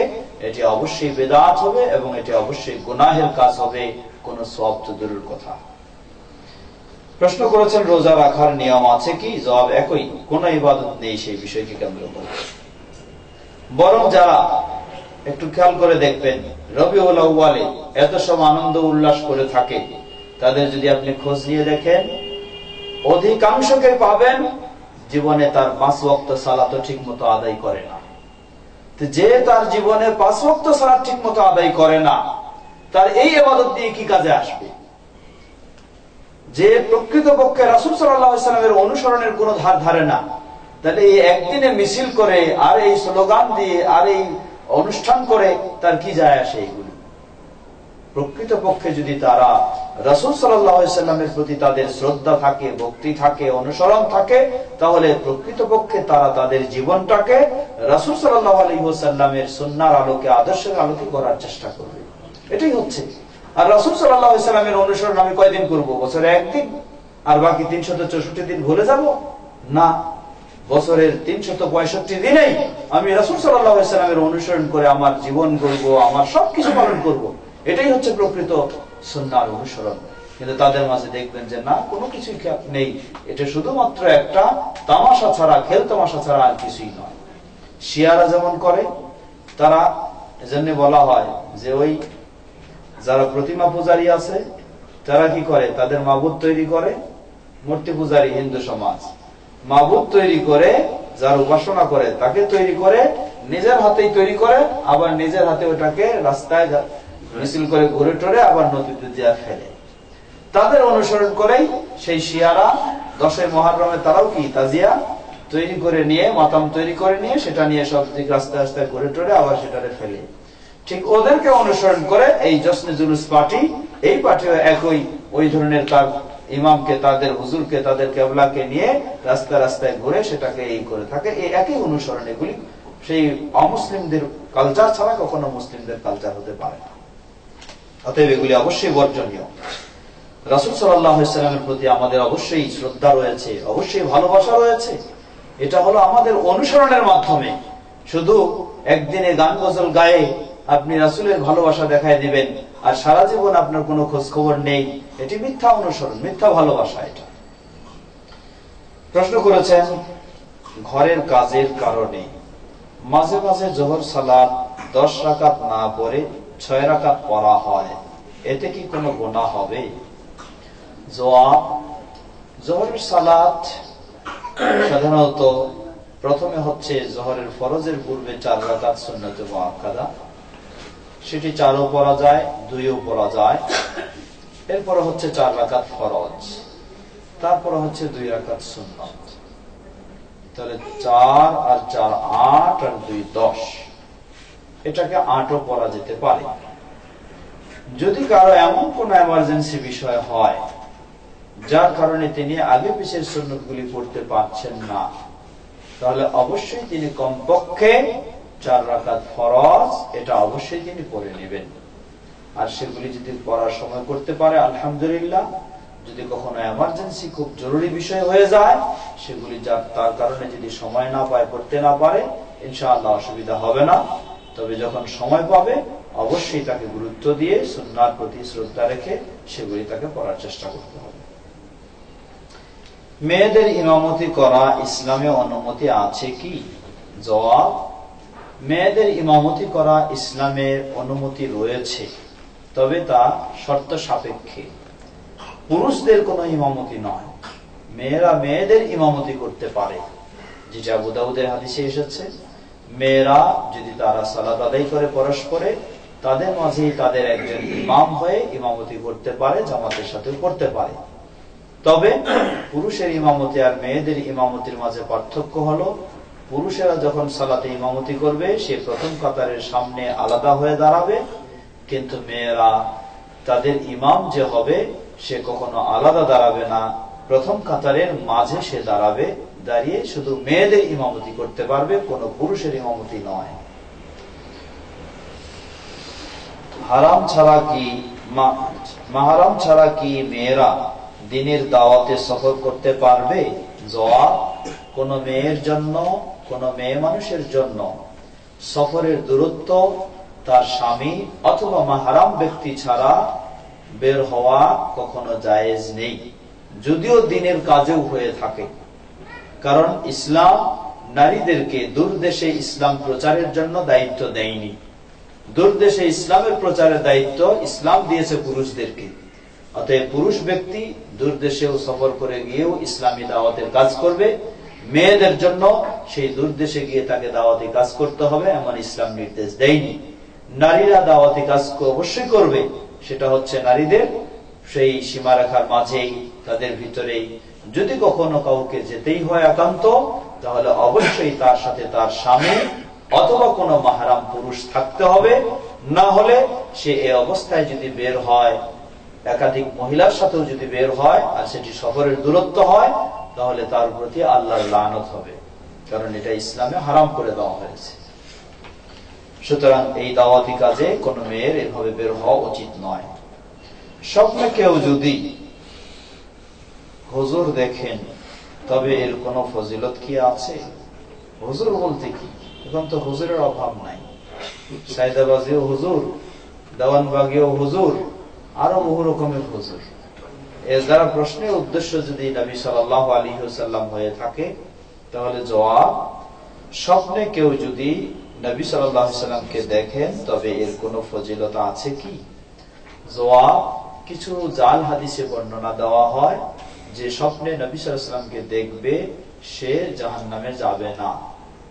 এটি অবশ্যই বিদআত হবে এবং এটি অবশ্যই গুনাহের কাজ হবে, কোন সওয়াব তো দূরের কথা। প্রশ্ন করেছেন রোজা রাখার নিয়ম আছে কি? জবাব একই, কোন ইবাদত নেই সেই বিষয়কে কেন্দ্র করে। বরং যারা একটু খেয়াল করে দেখবেন রবিউল আউয়ালে এত সব আনন্দ উল্লাস করে থাকে, তাদের যদি আপনি খোঁজ নিয়ে দেখেন অধিকাংশকে পাবেন জীবনে তার 5 ওয়াক্ত সালাত ঠিক মতো আদায় করে না। যে তার জীবনে 5 ওয়াক্ত সালাত ঠিক মতো আদায় করে না, তার এই ইবাদত দিয়ে কি কাজে আসবে? যে প্রকৃতপক্ষে রাসূল সাল্লাল্লাহু আলাইহি ওয়াসাল্লামের অনুসরণের কোনো ধার ধারে না, তাহলে এই একদিনে মিছিল করে আর এই স্লোগান দিয়ে আর এই অনুষ্ঠান করে তার কি যায় আসে? এইগুলি প্রকৃতপক্ষে যদি তারা রাসূল সাল্লাল্লাহু আলাইহি ওয়াসাল্লামের প্রতি তাদের শ্রদ্ধা থাকে, ভক্তি থাকে, অনুসরণ থাকে, তাহলে প্রকৃতপক্ষে তারা তাদের জীবনটাকে রাসূল সাল্লাল্লাহু আলাইহি ওয়াসাল্লামের সুন্নাহর আলোকে, আদর্শের আলোকে গড়ার চেষ্টা করবে। এটাই হচ্ছে। আর রাসূল সাল্লাল্লাহু আলাইহি ওয়াসাল্লামের অনুসরণ আমি কয়দিন করব? বছরে একদিন, আর বাকি 364 দিন ভুলে যাব? না, বছরের 365 দিনেই আমি রাসূল সাল্লাল্লাহু আলাইহি ওয়াসাল্লামের অনুসরণ করে আমার জীবন গড়ব, আমার সবকিছু পালন করব। এটাই হচ্ছে প্রকৃত সুন্নাহর অনুসরণ। কিন্তু তাদের মাঝে দেখবেন যে না, কোনো কিছুই নেই, এটা শুধুমাত্র একটা তামাশা ছাড়া, খেল তামাশা ছাড়া আর কিছুই নয়। শিয়ারা যেমন করে, তারা এজন্য বলা হয় যে ওই যারা প্রতিমা পূজারী আছে তারা কি করে, তাদের মাবুদ তৈরি করে। মূর্তি পূজারী হিন্দু সমাজ মাবুদ তৈরি করে, যার উপাসনা করে তাকে তৈরি করে, নিজের হাতেই তৈরি করে, আবার নিজের হাতে ওটাকে রাস্তায় মিছিল করে ঘুরে টরে আবার নদীতে দিয়ে ফেলে। তাদের অনুসরণ করেই সেই শিয়ারা 10ই মুহররমে তারাও কি তাজিয়া তৈরি করে নিয়ে, মাতাম তৈরি করে নিয়ে, সেটা নিয়ে সব দিক রাস্তায় রাস্তায় ঘুরে টরে আবার সেটারে ফেলে। ঠিক ওদেরকে অনুসরণ করে এই জশ্নে জুলুস পার্টি, এই পার্টিও একই ওই ধরনের তার ইমামকে, তাদের হুজুরকে, তাদের কেবলাকে নিয়ে রাস্তায় রাস্তায় ঘুরে সেটাকে এই করে থাকে। এই একই অনুসরণ, এগুলি সেই অমুসলিমদের কালচার ছাড়া কখনো মুসলিমদের কালচার হতে পারে না। অতএব এগুলি অবশ্যই বর্জনীয়। রাসূল সাল্লাল্লাহু আলাইহি ওয়াসাল্লামের প্রতি আমাদের অবশ্যই শ্রদ্ধা রয়েছে, অবশ্যই ভালোবাসা রয়েছে। এটা হলো আমাদের অনুসরণের মাধ্যমে। শুধু একদিনে গান গজল গায়ে আপনি রাসূলের ভালোবাসা দেখায় দিবেন আর সারা জীবন আপনার কোনো খোঁজ খবর নেই, এটি মিথ্যা অনুসরণ, মিথ্যা ভালোবাসা। এটা প্রশ্ন করেছেন ঘরের কাজের কারণে মাঝে মাঝে যোহর সালাত 10 রাকাত না পড়ে 6 রাকাত পড়া হয়, এতে কি কোনো গুনাহ হবে? জবাব, যোহরের সালাত সাধারণত প্রথমে হচ্ছে যোহরের ফরজের পূর্বে 4 রাকাত সুন্নতে মুআক্কাদা, সেটি 4ও পড়া যায়, 2ও পড়া যায়। এরপর হচ্ছে 4 রাকাত ফরজ, তারপর হচ্ছে 2 রাকাত সুন্নত। তাহলে 4 আর 4 8 আর 2 10, এটাকে 8ও পড়া যেতে পারে। যদি কারো এমন কোন এমার্জেন্সি বিষয় হয় যার কারণে তিনি আগে পিছের সুন্নতগুলি পড়তে পারছেন না, তাহলে অবশ্যই তিনি কমপক্ষে 4 রাকাত ফরজ এটা অবশ্যই তিনি পড়ে নেবেন। আর সেগুলি যদি পড়ার সময় করতে পারে আলহামদুলিল্লাহ। যদি কখনো এমার্জেন্সি খুব জরুরি বিষয় হয়ে যায়, সেগুলি তার কারণে যদি সময় না পায়, পড়তে না পারে, ইনশাআল্লাহ অসুবিধা হবে না। তবে যখন সময় পাবে অবশ্যই তাকে গুরুত্ব দিয়ে সুন্নাহর প্রতি শ্রদ্ধা রেখে সেগুলি তাকে পড়ার চেষ্টা করতে হবে। মেয়েদের ইমামতি করা ইসলামে অনুমতি আছে কি? জবাব, মেয়েদের ইমামতি করা ইসলামের অনুমতি রয়েছে, তবে তা শর্ত সাপেক্ষে। পুরুষদের কোনো ইমামতি নয়, মেয়েরা মেয়েদের ইমামতি করতে পারে, যেটা আবু দাউদের হাদিসে এসেছে। মেয়েরা যদি তারা সালাত আদায় করে পরস্পরে, তাদের মাঝেই তাদের একজন ইমাম হয়ে ইমামতি করতে পারে, জামাতের সাথে করতে পারে। তবে পুরুষের ইমামতি আর মেয়েদের ইমামতির মাঝে পার্থক্য হলো, পুরুষেরা যখন সালাতে ইমামতি করবে সে প্রথম কাতারের সামনে আলাদা হয়ে দাঁড়াবে, কিন্তু মেয়েরা তাদের ইমাম যে হবে সে কখনো আলাদা দাঁড়াবে না, প্রথম কাতারের মাঝে সে দাঁড়াবে, দাঁড়িয়ে শুধু মেয়েদের ইমামতি করতে পারবে, কোনো পুরুষের ইমামতি নয়। মাহরাম ছাড়া কি মেয়েরা দ্বীনের দাওয়াতে সফর করতে পারবে? জবাব, কোন মেয়ের জন্য, কোন মেয়ে মানুষের জন্য সফরের দূরত্ব তার স্বামী অথবা মাহরাম ব্যক্তি ছাড়া বের হওয়া কখনো জায়েজ নেই, যদিও দিনের কাজেও হয়ে থাকে। কারণ ইসলাম নারীদেরকে দূরদেশে ইসলাম প্রচারের জন্য দায়িত্ব দেয়নি। দূরদেশে ইসলামের প্রচারের দায়িত্ব ইসলাম দিয়েছে পুরুষদেরকে। অতএব পুরুষ ব্যক্তি দূরদেশেও সফর করে গিয়েও ইসলামী দাওয়াতের কাজ করবে। মেয়েদের জন্য সেই দূরদেশে গিয়ে তাকে দাওয়াতি কাজ করতে হবে এমন ইসলাম নির্দেশ দেয়নি। নারীরা দাওয়াতি কাজ অবশ্যই করবে, সেটা হচ্ছে নারীদের সেই সীমারেখার মাঝেই, তাদের ভিতরেই। যদি কখনো কাউকে যেতেই হয় একান্ত, তাহলে অবশ্যই তার সাথে তার স্বামী অথবা কোনো মাহরাম পুরুষ থাকতে হবে। না হলে সে এই অবস্থায় যদি বের হয়, একাধিক মহিলার সাথেও যদি বের হয় আর সেটি সফরের দূরত্ব হয়, তাহলে তার প্রতি আল্লাহর লানত হবে, কারণ এটা ইসলামে হারাম করে দেওয়া হয়েছে। সুতরাং এই দাওয়াতি কাজে কোন মেয়ের এভাবে বের হওয়া উচিত নয়। স্বপ্নে কেউ যদি হুজুর দেখেন, তবে এর কোন ফজিলত কি আছে? হুজুর বলতে কি, এখন তো হুজুরের অভাব নাই। সাইদাবাজিও হুজুর, দেওয়ানবাগিও হুজুর, আরো বহু রকমের হুজুর। এর দ্বারা প্রশ্নের উদ্দেশ্য যদি নবী সাল্লাল্লাহু আলাইহি ওয়াসাল্লাম হয়ে থাকে, তাহলে জবাব, স্বপ্নে কেউ যদি নবী সাল্লাল্লাহু আলাইহি ওয়াসাল্লামকে দেখেন, তবে এর কোন ফজিলত আছে কি? জবাব, কিছু জাল হাদিসে বর্ণনা দেওয়া হয় যে স্বপ্নে নবী সাল্লাল্লাহু আলাইহি ওয়াসাল্লামকে দেখবে সে জাহান্নামে যাবে না।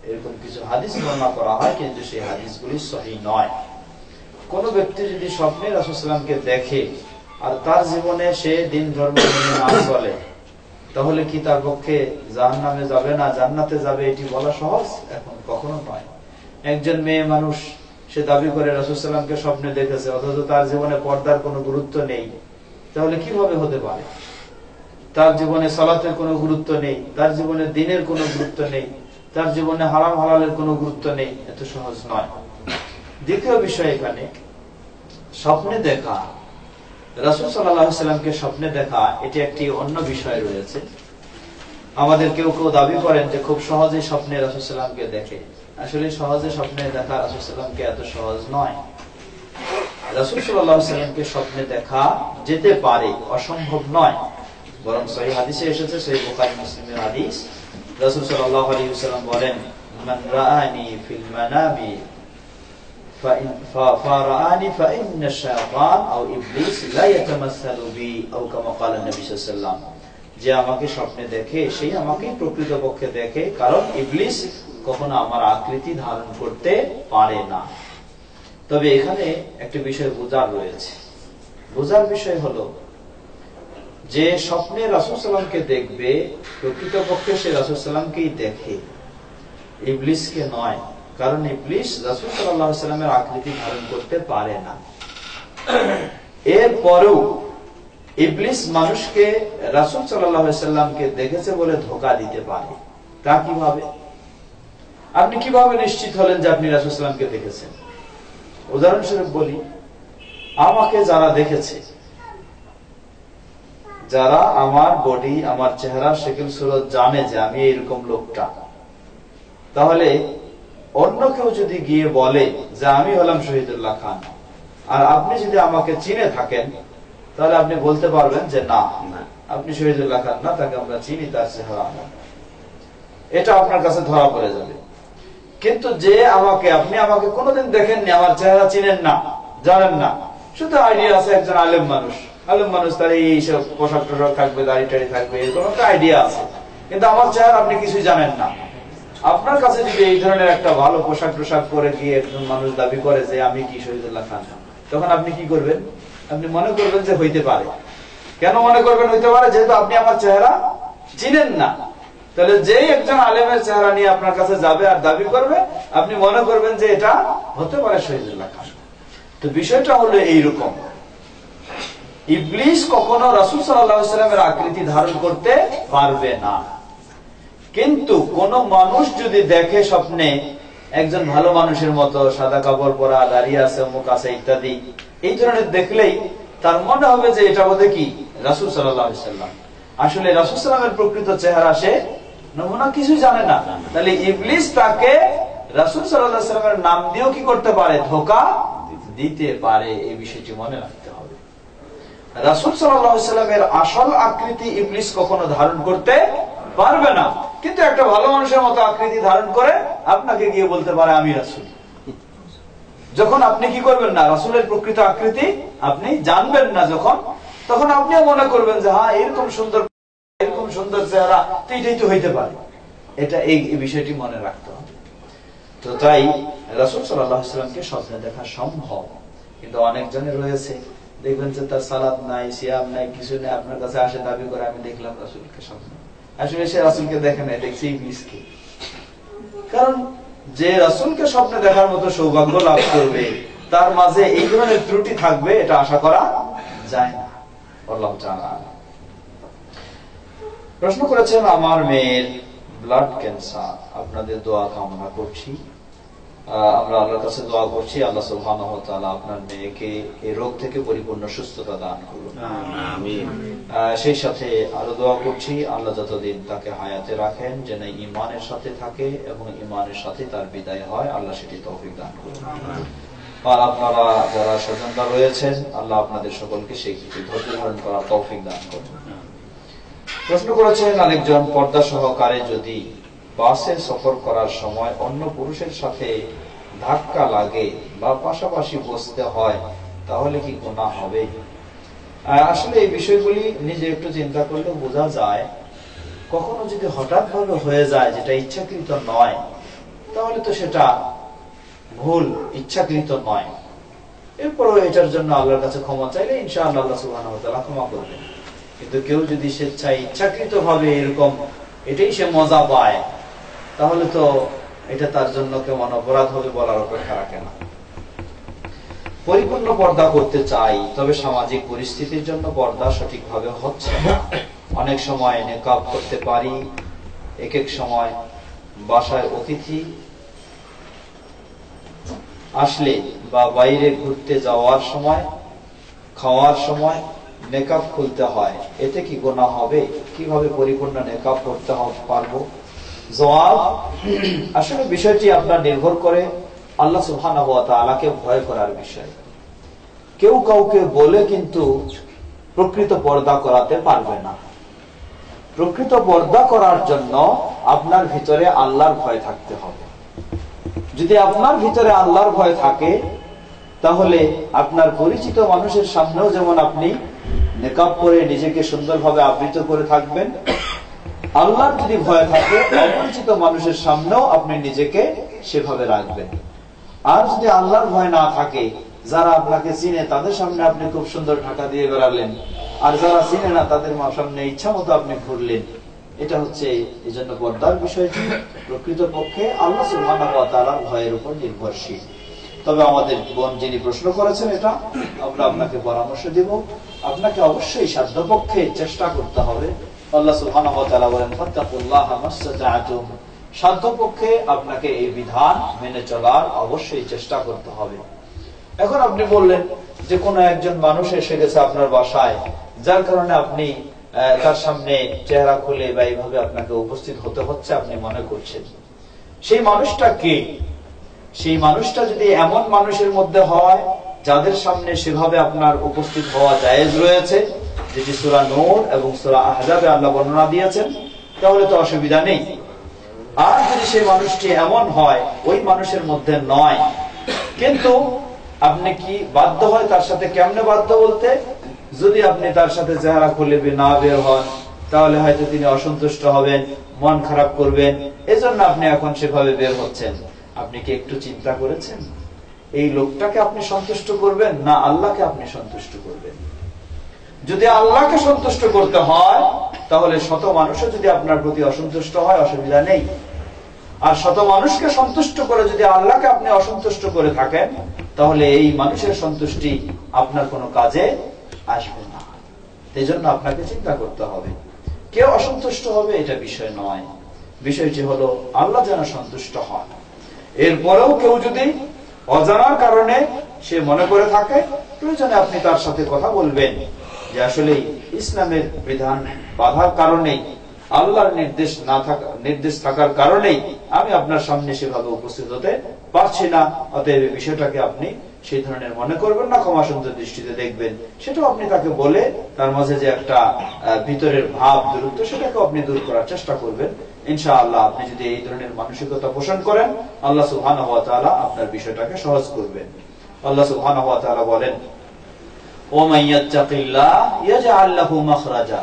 এরকম কিছু হাদিস বর্ণনা করা হয়, কিন্তু সেই হাদিসগুলি সহিহ নয়। কোন ব্যক্তি যদি স্বপ্নে রাসূল সাল্লাল্লাহু আলাইহি ওয়াসাল্লামকে দেখে আর তার জীবনে সে দিন ধর্ম মেনে না চলে, তাহলে কি তার পক্ষে জাহান্নামে যাবে না জান্নাতে যাবে এটি বলা সহজ? এখন কখনো নয়। একজন মেয়ে মানুষ, সে দাবি করে রাসূল সাল্লাল্লাহু আলাইহি ওয়াসাল্লামকে স্বপ্নে দেখেছে, অথচ তার জীবনে পর্দার কোনো গুরুত্ব নেই, তাহলে কিভাবে হতে পারে? তার জীবনে সালাতের কোনো গুরুত্ব নেই, তার জীবনে দিনের কোনো গুরুত্ব নেই, তার জীবনে হারাম হালালের কোনো গুরুত্ব নেই, এত সহজ নয়। দ্বিতীয় বিষয়, এখানে স্বপ্নে দেখা, রাসূল সাল্লাল্লাহু আলাইহি ওয়াসাল্লামকে স্বপ্নে দেখা, এটি একটি অন্য বিষয় রয়েছে। আমাদের কেউ কেউ দাবি করেন যে খুব সহজেই স্বপ্নে রাসূল সাল্লাল্লাহু আলাইহি ওয়াসাল্লামকে দেখে। আসলে সহজে স্বপ্নে দেখা রাসূল সাল্লাল্লাহু আলাইহি ওয়াসাল্লামকে এত সহজ নয়। রাসূল সাল্লাল্লাহু আলাইহি ওয়াসাল্লামকে স্বপ্নে দেখা যেতে পারে, অসম্ভব নয়। বরং সহিহ হাদিসে এসেছে, সহিহ বুখারী মুসলিমের হাদিস, রাসূল সাল্লাল্লাহু আলাইহি ওয়াসাল্লাম বলেন, মান রাআনি ফিল মানামি ফারাআনি ফাইন্না শাইতান আও ইবলিস লা ইয়াতামাসসালু বি আও কামা ক্বালা নবী সাল্লাল্লাহু আলাইহি ওয়াসাল্লাম, যে আমাকে স্বপ্নে দেখে সেই আমাকেই প্রকৃতপক্ষে দেখে, কারণ ইবলিস কখনো আমার আকৃতি ধারণ করতে পারে না। তবে এখানে একটা বিষয় বোঝার রয়েছে। বোঝার বিষয় হলো যে স্বপ্নে রাসূল সাল্লাল্লাহু আলাইহি ওয়াসাল্লামকে দেখবে, প্রকৃতপক্ষে সে রাসূল সাল্লাল্লাহু আলাইহি ওয়াসাল্লামকেই দেখে, ইবলিসকে নয়। কারণ ইবলিস রাসূল সাল্লাল্লাহু আলাইহি ওয়াসাল্লামের আকৃতি ধারণ করতে পারে না। এরপরেও ইবলিস মানুষকে রাসূল সাল্লাল্লাহু আলাইহি ওয়াসাল্লামকে দেখেছে বলে ধোঁকা দিতে পারে। তা কিভাবে? আপনি কিভাবে নিশ্চিত হলেন যে আপনি রাসূল সাল্লাল্লাহু আলাইহি ওয়াসাল্লামকে দেখেছেন? উদাহরণস্বরূপ বলি, আমাকে যারা দেখেছে, যারা আমার বডি, আমার চেহারা, শক্ল সুরত জানে যে আমি এইরকম লোকটা, তাহলে অন্য কেউ যদি গিয়ে বলে যে আমি হলাম শহীদুল্লাহ খান, আর আপনি যদি আমাকে চিনে থাকেন, তাহলে আপনি বলতে পারবেন যে না, আপনি শহীদুল্লাহ খান না, তাকে আমরা চিনি, তার চেহারা না। এটা আপনার কাছে ধরা পড়ে যাবে। কিন্তু যে আপনি আমাকে কোনোদিন দেখেননি, আমার চেহারা চিনেন না, জানেন না, শুধু আইডিয়া আছে একজন আলেম মানুষ, তার এইসব পোশাক টোশাক থাকবে, দাড়ি টাড়ি থাকবে, এরকম একটা আইডিয়া আছে, কিন্তু আমার চেহারা আপনি কিছুই জানেন না। আপনার কাছে যদি এই ধরনের একটা ভালো পোশাক টোশাক পরে গিয়ে একজন মানুষ দাবি করে যে আমি কি শহীদুল্লাহ খান, তখন আপনি কি করবেন? আপনি মনে করবেন যে হইতে পারে। কেন মনে করবেন হইতে পারে? যেহেতু আপনি আমার চেহারা চিনেন না। তাহলে যেই একজন আলেমের চেহারা নিয়ে আপনার কাছে যাবে আর দাবি করবে, আপনি মনে করবেন যে এটা হতে পারে শহীদুল্লাহ খান। তো বিষয়টা হলো এইরকম, ইবলিস কখনো রাসূল সাল্লাল্লাহু আলাইহি ওয়াসাল্লামের আকৃতি ধারণ করতে পারবে না। কিন্তু কোন মানুষ যদি দেখে স্বপ্নে একজন ভালো মানুষের মতো, সাদা কাপড় পরা, দাড়ি আছে, মুখ আছে ইত্যাদি, এই ধরনের দেখলেই তার মনে হবে যে এটা বোধহয় কি রাসূল সাল্লাল্লাহু আলাইহি ওয়াসাল্লাম। আসলে রাসূল সাল্লাল্লাহু আলাইহি ওয়াসাল্লামের প্রকৃত চেহারা সে নমুনা কিছুই জানে না। তাহলে ইবলিস তাকে রাসূল সাল্লাল্লাহু আলাইহি ওয়াসাল্লামের নাম দিয়েও কি করতে পারে, ধোঁকা দিতে পারে। এই বিষয়টি মনে রাখতে হবে। রাসূল সাল্লাল্লাহু আলাইহি ওয়াসাল্লামের আসল আকৃতি ইবলিস কখনো ধারণ করতে পারবে না, কিন্তু একটা ভালো মানুষের মতো আকৃতি ধারণ করে আপনাকে গিয়ে বলতে পারে আমি রাসূল। যখন আপনি কি করবেন না, রাসূলের প্রকৃত আকৃতি আপনি জানবেন না যখন, তখন আপনিও মনে করবেন যে হ্যাঁ এরকম সুন্দর চেহারা তো এটাই তো হইতে পারে। এটা এই বিষয়টি মনে রাখতে হবে। তো তাই রাসূল সাল্লাল্লাহু আলাইহি ওয়াসাল্লামকে স্বপ্নে দেখা সম্ভব, কিন্তু অনেকজনের রয়েছে দেখবেন যে তার সালাত নাই, সিয়াম নাই, কিছু নেই, আপনার কাছে আসে দাবি করে আমি দেখলাম রাসূলকে স্বপ্নে। আসলে সে রাসূলকে দেখে নাই, দেখছে ইবলিসকে। কারণ যে রাসূলকে স্বপ্নে দেখার মতো সৌভাগ্য লাভ করবে তার মাঝে এই ধরনের ত্রুটি থাকবে এটা আশা করা যায় না। আল্লাহু তাআলা প্রশ্ন করেছেন, আমার মেয়ের ব্লাড ক্যান্সার, আপনাদের দোয়া কামনা করছি। আমরা আল্লাহর কাছে দোয়া করছি আল্লাহ সুবহানাহু ওয়া তাআলা আপনার মেয়েকে এই রোগ থেকে পরিপূর্ণ সুস্থতা দান করুন। আমিন। সেই সাথে আরো দোয়া করছি আল্লাহ যতদিন তাকে হায়াতে রাখেন যেন ঈমানের সাথে থাকে এবং ঈমানের সাথে তার বিদায় হয়, আল্লাহ সেটি তৌফিক দান করুন। আর আপনারা যারা স্বজনরা রয়েছেন আল্লাহ আপনাদের সকলকে সেই ধৈর্য ধারণ করার তৌফিক দান করুন। প্রশ্ন করেছেন, আরেকজন পর্দা সহকারে যদি বাসে সফর করার সময় অন্য পুরুষের সাথে ধাক্কা লাগে বা পাশাপাশি বসতে হয় তাহলে কি গুনাহ হবে? আসলে এই বিষয়গুলি নিজে একটু চিন্তা করলে বোঝা যায়। কখনো যদি হঠাৎ ভাবে হয়ে যায় যেটা ইচ্ছাকৃত নয়, তাহলে তো সেটা ভুল, ইচ্ছাকৃত নয়। এরপরও এটার জন্য আল্লাহর কাছে ক্ষমা চাইলে ইনশাআল্লাহ আল্লাহ সুবহানাহু ওয়া তাআলা ক্ষমা করবেন। কিন্তু কেউ যদি স্বেচ্ছায় ইচ্ছাকৃত ভাবে এরকম এটাই সে মজা পায়, তাহলে তো এটা তার জন্য কেমন অপরাধ হবে বলার অপেক্ষা রাখে না। পরিপূর্ণ পর্দা করতে চাই, তবে সামাজিক পরিস্থিতির জন্য পর্দা সঠিকভাবে হচ্ছে না। অনেক সময় নিকাব করতে পারি, এক এক সময় বাসায় অতিথি আসলে বা বাইরে ঘুরতে যাওয়ার সময়, খাওয়ার সময় নেকাব খুলতে হয়, এতে কি গুনাহ হবে? কিভাবে পরিপূর্ণ নেকাব করতে পারবো? জবাব, আসলে বিষয়টি আপনার নির্ভর করে আল্লাহ সুবহানাহু ওয়া তাআলাকে ভয় করার বিষয়। কেউ কাউকে বলে কিন্তু প্রকৃত পর্দা করাতে পারবে না। প্রকৃত পর্দা করার জন্য আপনার ভিতরে আল্লাহর ভয় থাকতে হবে। যদি আপনার ভিতরে আল্লাহর ভয় থাকে তাহলে আপনার পরিচিত মানুষের সামনেও যেমন আপনি নেকাব পরে নিজেকে সুন্দরভাবে আবৃত করে থাকবেন, আল্লাহর যদি ভয় থাকে অপরিচিত মানুষের সামনেও আপনি নিজেকে সেভাবে রাখবেন। আর যদি আল্লাহর ভয় না থাকে, যারা আপনাকে চিনে তাদের সামনে আপনি খুব সুন্দর ঢাকা দিয়ে বেড়ালেন, আর যারা চিনে না তাদের সামনে ইচ্ছা মতো আপনি ঘুরলেন, এটা হচ্ছে এই জন্য পর্দার বিষয়টি প্রকৃত পক্ষে আল্লাহ সুবহানাহু ওয়া তাআলার ভয়ের উপর নির্ভরশীল। তবে আমাদের বোন যিনি প্রশ্ন করেছেন, এটা আমরা আপনাকে পরামর্শ দেব, আপনাকে অবশ্যই সাধ্যপক্ষে চেষ্টা করতে হবে। আল্লাহ সুবহানাহু ওয়া তাআলা বলেন, ফাত্তাকুল্লাহা মাসতাআতুম, সাধ্যপক্ষে আপনাকে এই বিধান মেনে চলার অবশ্যই চেষ্টা করতে হবে। এখন আপনি বললেন যে কোন একজন মানুষ এসে গেছে আপনার বাসায়, যার কারণে আপনি তার সামনে চেহারা খুলে বা এইভাবে আপনাকে উপস্থিত হতে হচ্ছে আপনি মনে করছেন। সেই মানুষটা কে? সেই মানুষটা যদি এমন মানুষের মধ্যে হয় যাদের সামনে সেভাবে আপনার উপস্থিত হওয়া জায়েজ রয়েছে, যেটি সূরা নূর এবং সূরা আহজাবে আল্লাহ বর্ণনা দিয়েছেন, তাহলে তো অসুবিধা নেই। আর যদি সেই মানুষটি এমন হয় ওই মানুষের মধ্যে নয়, কিন্তু আপনি কি বাধ্য হয় তার সাথে? কেমনে বাধ্য বলতে, যদি আপনি তার সাথে চেহারা খুলে না বের হন তাহলে হয়তো তিনি অসন্তুষ্ট হবেন, মন খারাপ করবেন, এজন্য আপনি এখন সেভাবে বের হচ্ছেন। আপনি কি একটু চিন্তা করেছেন এই লোকটাকে আপনি সন্তুষ্ট করবেন না আল্লাহকে আপনি সন্তুষ্ট করবেন? যদি আল্লাহকে সন্তুষ্ট করতে হয় তাহলে শত মানুষও যদি আপনার প্রতি অসন্তুষ্ট হয় অসুবিধা নেই। আর শত মানুষকে সন্তুষ্ট করে যদি আল্লাহকে আপনি অসন্তুষ্ট করে থাকেন তাহলে এই মানুষের সন্তুষ্টি আপনার কোনো কাজে আসবে না। এই জন্য আপনাকে চিন্তা করতে হবে। কেউ অসন্তুষ্ট হবে এটা বিষয় নয়, বিষয়টি হলো আল্লাহ যেন সন্তুষ্ট হয়। এরপরেও কেউ যদি অজানার কারণে সে মনে করে থাকে, প্রয়োজনে আপনি তার সাথে কথা বলবেন যে আসলে ইসলামের বিধান বাধার কারণেই আল্লাহর নির্দেশ থাকার কারণেই আমি আপনার সামনে সেভাবে উপস্থিত হতে পারছি না, অতএব এই বিষয়টাকে আপনি সেই ধরনের মনে করবেন না, ক্ষমা সুন্দর দৃষ্টিতে দেখবেন। সেটাও আপনি তাকে বলে তার মাঝে যে একটা ভিতরের ভাব দূরত্ব, সেটাকে আপনি দূর করার চেষ্টা করবেন। ইনশাআল্লাহ আপনি যদি এই ধরনের মানসিকতা পোষণ করেন, আল্লাহ সুবহানাহু ওয়া তাআলা আপনার বিষয়টাকে সহজ করবেন। আল্লাহ সুবহানাহু ওয়া তাআলা বলেন, ওয়া মান ইয়াত্তাকিল্লাহ ইয়াজআল লাহু মাখরাজা,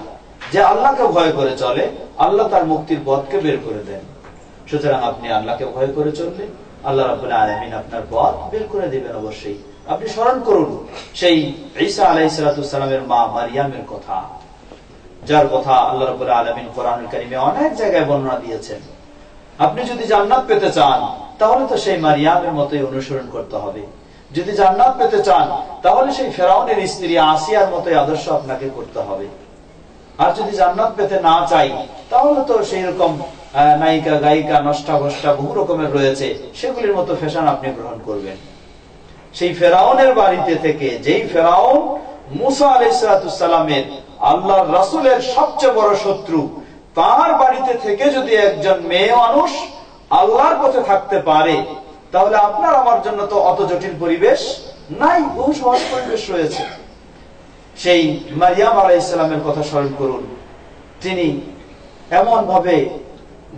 যে আল্লাহকে ভয় করে চলে আল্লাহ তার মুক্তির পথকে বের করে দেন। সুতরাং আপনি আল্লাহকে ভয় করে চললে আল্লাহ রাব্বুল আলামিন আপনার পথ বের করে দিবেন। অবশ্যই আপনি স্মরণ করুন সেই ঈসা আলাইহিস সালামের মা মারইয়ামের কথা, যার কথা আল্লাহ রাব্বুল আলামিন কোরআনুল কারীমে অনেক জায়গায় বর্ণনা দিয়েছেন। আপনি যদি জান্নাত পেতে চান তাহলে তো সেই মারইয়ামের মতোই অনুসরণ করতে হবে। যদি জান্নাত পেতে চান তাহলে সেই ফেরাউনের স্ত্রী আসিয়ার মতোই আদর্শ আপনাকে করতে হবে। আর যদি জান্নাত পেতে না চাই তাহলে তো সেই রকম নায়িকা গায়িকা নষ্টা ভষ্টা বহু রকমের রয়েছে, সেগুলির মতো ফ্যাশন আপনি গ্রহণ করবেন। সেই ফেরাউনের বাড়িতে থেকে, যেই ফেরাউন মুসা আলাইহিস সালামের আল্লাহর রাসূলের সবচেয়ে বড় শত্রু, তার বাড়িতে থেকে যদি একজন মেয়ে মানুষ আল্লাহর পথে থাকতে পারে, তাহলে আপনার আমার জন্য তো অত জটিল পরিবেশ নাই, বহু সহজ পরিবেশ রয়েছে। সেই মারইয়াম আলাইহিস সালামের কথা স্মরণ করুন। তিনি এমন ভাবে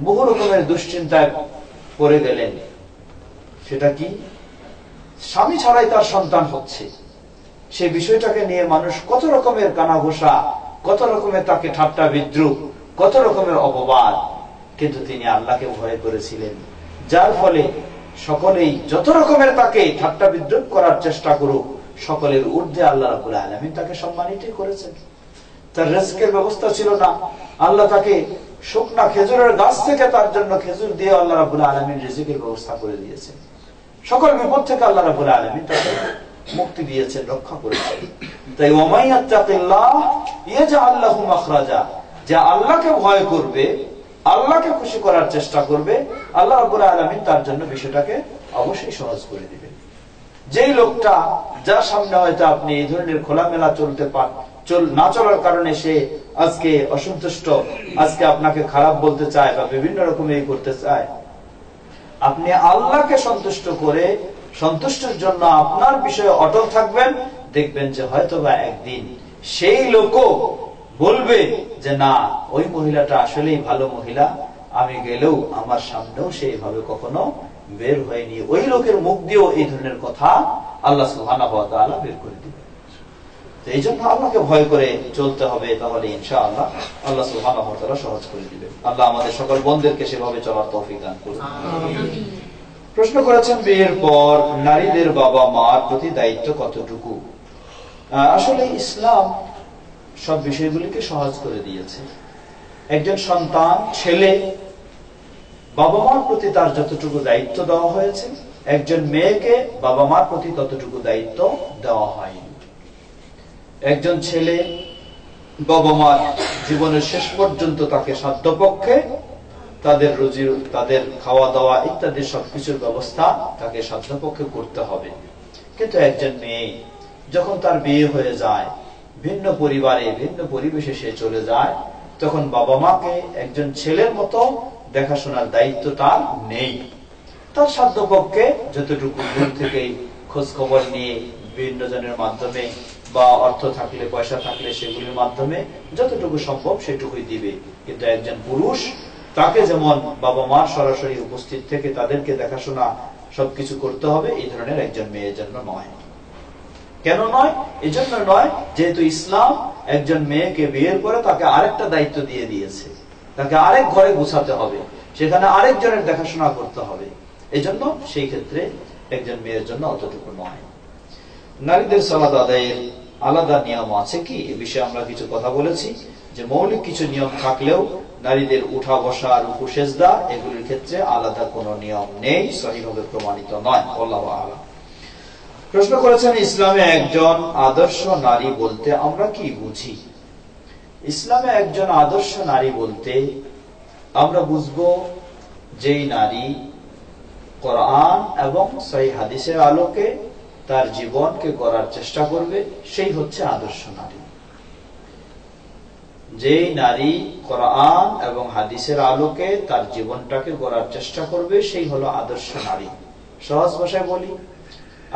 বহু রকমের দুশ্চিন্তায় পড়ে গেলেন। সেটা কি? স্বামী ছাড়াই তার সন্তান হচ্ছে। সেই বিষয়টাকে নিয়ে মানুষ কত রকমের কানাঘোষা, কত রকমের তাকে ঠাট্টা বিদ্রুপ, কত রকমের অপবাদ, কিন্তু তিনি আল্লাহকে ভয় করেছিলেন, যার ফলে সকলেই যত রকমের তাকে ঠাট্টা বিদ্রুপ করার চেষ্টা করুক, সকলের ঊর্ধ্বে আল্লাহ রাব্বুল আলামিন তাকে সম্মানিত করেছেন। তার রিজকের ব্যবস্থা ছিল না, আল্লাহ তাকে শুকনা খেজুরের গাছ থেকে তার জন্য খেজুর দিয়ে আল্লাহ রাব্বুল আলামিন রিজকের ব্যবস্থা করে দিয়েছেন। সকল বিপদ থেকে আল্লাহ রাব্বুল আলামিন তাকে মুক্তি দিয়েছেন, রক্ষা করেছেন। তাই ওয়া মান ইয়াত্তাকিল্লাহ ইয়াজআল লাহু মাখরাজা, যে আল্লাহকে ভয় করবে, আল্লাহকে খুশি করার চেষ্টা করবে, আল্লাহ রাব্বুল আলামিন তার জন্য বিষয়টাকে অবশ্যই সহজ করে দিবেন। যেই লোকটা, যার সামনে হয়তো আপনি এই ধরনের খোলামেলা না চলার কারণে সে আজকে অসন্তুষ্ট, আজকে আপনাকে খারাপ বলতে চায় বা বিভিন্ন রকমের করতে চায়, আপনি আল্লাহকে সন্তুষ্ট করে সন্তুষ্টের জন্য আপনার বিষয়ে অটল থাকবেন, দেখবেন যে হয়তোবা একদিন সেই লোকও বলবে যে না, ওই মহিলাটা আসলেই ভালো মহিলা, আমি গেলেও আমার সামনেও সেইভাবে কখনো বের হয়নি। ওই লোকের মুখ দিয়েও এই ধরনের কথা আল্লাহ সুবহানাহু ওয়া তাআলা বের করে দিবেন। এই জন্য আল্লাহকে ভয় করে চলতে হবে, তাহলে ইনশাআল্লাহ আল্লাহ সুবহানাহু ওয়া তাআলা সহজ করে দিবেন। আল্লাহ আমাদের সকল বন্ধুদেরকে সেভাবে চলার তৌফিক দান করুন। প্রশ্ন করেছেন, বিয়ের পর নারীদের বাবা মার প্রতি দায়িত্ব কতটুকু? আসলে ইসলাম সব বিষয়গুলিকে সহজ করে দিয়েছে। একজন সন্তান, ছেলে, বাবা মার প্রতি তার যতটুকু দায়িত্ব দেওয়া হয়েছে, একজন মেয়েকে বাবা মার প্রতি ততটুকু দায়িত্ব দেওয়া হয়নি। একজন ছেলে বাবা মার জীবনের শেষ পর্যন্ত তাকে সাধ্যপক্ষে তাদের রুজি, তাদের খাওয়া দাওয়া ইত্যাদি সবকিছুর ব্যবস্থা তাকে সাধ্যপক্ষে করতে হবে। কিন্তু একজন মেয়ে যখন তার বিয়ে হয়ে যায়, ভিন্ন পরিবারে ভিন্ন পরিবেশে সে চলে যায়, তখন বাবা মাকে একজন ছেলের মতো দেখাশোনার দায়িত্ব তার নেই। তার সাধ্যপক্ষে যতটুকু দূর থেকেই খোঁজ খবর নিয়ে বিভিন্ন জনের মাধ্যমে বা অর্থ থাকলে, পয়সা থাকলে সেগুলির মাধ্যমে যতটুকু সম্ভব সেটুকুই দিবে। কিন্তু একজন পুরুষ, তাকে যেমন বাবা মার সরাসরি উপস্থিত থেকে তাদেরকে দেখাশোনা সবকিছু করতে হবে, এই ধরনের একজন মেয়ের জন্য নয়। কেন নয়? এই জন্য নয় যেহেতু ইসলাম একজন মেয়েকে বিয়ের পরে তাকে আরেকটা দায়িত্ব দিয়ে দিয়েছে, তাকে আরেক ঘরে গুছাতে হবে, সেখানে আরেকজনের দেখাশোনা করতে হবে। এই জন্য সেই ক্ষেত্রে একজন মেয়ের জন্য অতটুকু নয়। নারীদের সালাত আদায়ের আলাদা নিয়ম আছে কি? এ বিষয়ে আমরা কিছু কথা বলেছি, যে মৌলিক কিছু নিয়ম থাকলেও নারীদের উঠা বসা, রুকু সেজদা এগুলির ক্ষেত্রে আলাদা কোনো নিয়ম নেই, সহিভাবে প্রমাণিত নয়। আল্লাহু আ'লাম। প্রশ্ন করেছেন, ইসলামে একজন আদর্শ নারী বলতে আমরা কি বুঝি? ইসলামে একজন আদর্শ নারী বলতে আমরা বুঝবো যেই নারী কোরআন এবং সহিহ হাদিসের আলোকে তার জীবনকে গড়ার চেষ্টা করবে, সেই হচ্ছে আদর্শ নারী। যেই নারী কোরআন এবং হাদিসের আলোকে তার জীবনটাকে গড়ার চেষ্টা করবে, সেই হলো আদর্শ নারী। সহজ ভাষায় বলি,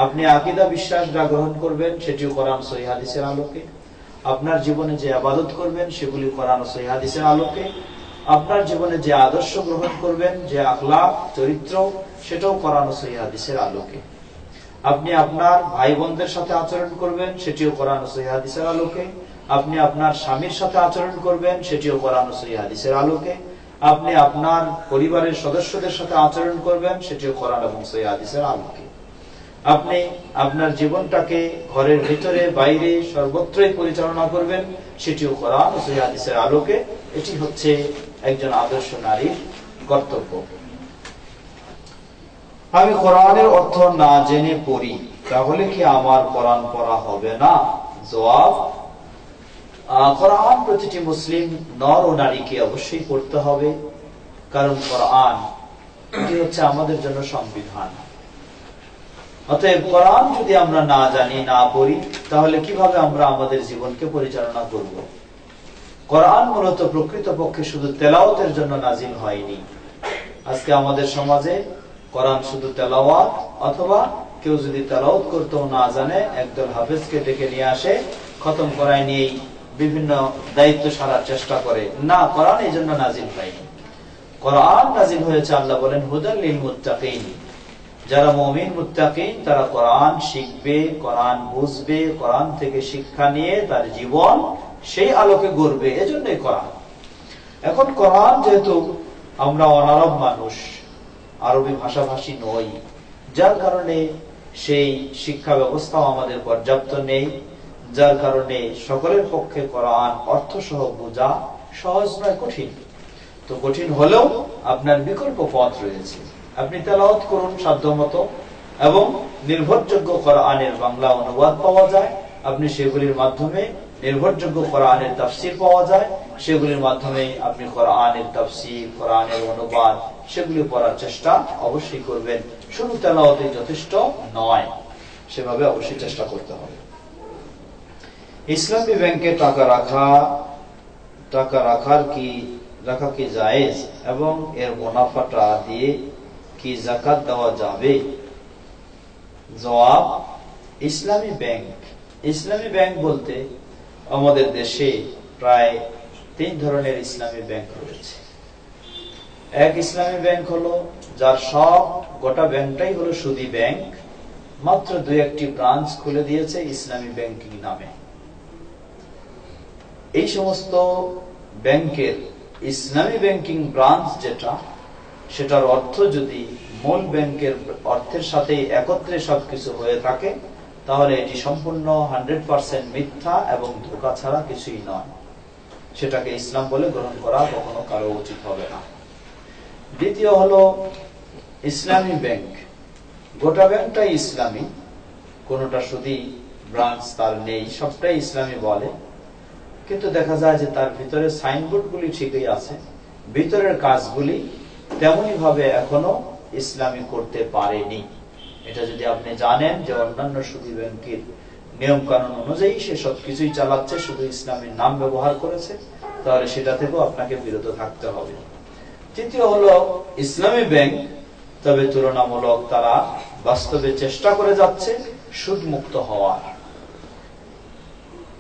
আপনি আকীদা বিশ্বাসটা গ্রহণ করবেন, সেটিও কোরআন সহিহ হাদিসের আলোকে। আপনার জীবনে যে ইবাদত করবেন, সেগুলি কোরআন ও সহিহ হাদিসের আলোকে। আপনার জীবনে যে আদর্শ গ্রহণ করবেন, যে আখলাক চরিত্র, সেটাও কোরআন ও সহিহ হাদিসের আলোকে। আপনি আপনার ভাই বোনদের সাথে আচরণ করবেন, সেটিও কোরআন ও সহিহ হাদিসের আলোকে। আপনি আপনার স্বামীর সাথে আচরণ করবেন, সেটিও কোরআন ও সহিহ হাদিসের আলোকে। আপনি আপনার পরিবারের সদস্যদের সাথে আচরণ করবেন, সেটিও কোরআন এবং সহিহ হাদিসের আলোকে। আপনি আপনার জীবনটাকে ঘরের ভিতরে বাইরে সর্বত্রই পরিচালনা করবেন, সেটিও কোরআন ও সহিহ হাদিসের আলোকে। এটি হচ্ছে একজন আদর্শ নারীর কর্তব্য। আমি কোরআনের অর্থ না জেনে পড়ি, তাহলে কি আমার কোরআন পড়া হবে না? জবাব, কোরআন প্রতিটি মুসলিম নর ও নারীকে অবশ্যই পড়তে হবে, কারণ কোরআন এটি হচ্ছে আমাদের জন্য সংবিধান। অতএব কোরআন যদি আমরা না জানি, না পড়ি, তাহলে কিভাবে আমরা আমাদের জীবনকে পরিচালনা করব? কোরআন মূলত প্রকৃতপক্ষে শুধু তেলাওয়াতের জন্য নাজিল হয়নি। আজকে আমাদের সমাজে কোরআন শুধু তেলাওয়াত, অথবা কেউ যদি তেলাওয়াত করতেও না জানে, একদল হাফেজকে ডেকে নিয়ে আসে, খতম করায় নিয়েই বিভিন্ন দায়িত্ব সারার চেষ্টা করে। না, কোরআন এই জন্য নাজিল হয়নি। কোরআন নাজিল হয়েছে, আল্লাহ বলেন, হুদাল লিল মুত্তাকিন। যারা মুমিন মুত্তাকিন, তারা কোরআন শিখবে, কোরআন বুঝবে, কোরআন থেকে শিক্ষা নিয়ে তার জীবন সেই আলোকে গড়বে, এজন্যই কোরআন। এখন কোরআন যেহেতু আমরা অনারব মানুষ, আরবি ভাষাভাষী নই, যার কারণে সেই শিক্ষা ব্যবস্থাও আমাদের পর্যাপ্ত নেই, যার কারণে সকলের পক্ষে কোরআন অর্থ সহ বোঝা সহজ নয়, কঠিন। তো কঠিন হলেও আপনার বিকল্প পথ রয়েছে। আপনি তেলাওয়াত করুন সাধ্যমতো, এবং নির্ভরযোগ্য কোরআনের বাংলা অনুবাদ পাওয়া যায়, আপনি সেগুলির মাধ্যমে নির্ভরযোগ্য কোরআনের তাফসীর পাওয়া যায়, সেগুলির মাধ্যমে আপনি কোরআনের তাফসীর, কোরআনের অনুবাদ, সেগুলি পড়ার চেষ্টা অবশ্যই করবেন। শুধু তেলাওয়াতে যথেষ্ট নয়, সেভাবে অবশ্যই চেষ্টা করতে হবে। ইসলামী ব্যাংকে টাকা রাখা কি জায়েজ, এবং এর মুনাফাটা দিয়ে কি যাকাত দেওয়া যাবে? জবাব, ইসলামী ব্যাংক বলতে আমাদের দেশে প্রায় 3 ধরনের ইসলামী ব্যাংক রয়েছে। এক ইসলামী ব্যাংক হলো যার গোটা ব্যাংকটাই হলো সুদী ব্যাংক, মাত্র 2-1টি ব্রাঞ্চ খুলে দিয়েছে ইসলামী ব্যাংকিং নামে। এই সমস্ত ব্যাংকের ইসলামী ব্যাংকিং ব্রাঞ্চ যেটা, সেটার অর্থ যদি মূল ব্যাংকের অর্থের সাথে একত্রে সবকিছু হয়ে থাকে, তাহলে এটি সম্পূর্ণ 100% মিথ্যা এবং ধোঁকা ছাড়া কিছুই নয়। সেটাকে ইসলাম বলে গ্রহণ করা কখনো কারো উচিত হবে না। দ্বিতীয় হলো ইসলামী ব্যাংক, গোটা ব্যাংকটাই ইসলামী, কোনটা সুদী ব্রাঞ্চ তার নেই, সবটাই ইসলামী বলে, কিন্তু দেখা যায় যে তার ভিতরে সাইনবোর্ড গুলি ঠিকই আছে, ভিতরের কাজগুলি তেমনি ভাবে এখনো ইসলামী করতে পারেনি। এটা যদি আপনি জানেন যে অন্যান্য সুদী ব্যাংকের নিয়ম কানুন অনুযায়ী সে সবকিছুই চালাচ্ছে, শুধু ইসলামের নাম ব্যবহার করেছে, তাহলে সেটা থেকেও আপনাকে বিরত থাকতে হবে। তৃতীয় হলো ইসলামী ব্যাংক, তবে তুলনামূলক তারা বাস্তবে চেষ্টা করে যাচ্ছে সুদ মুক্ত হওয়ার।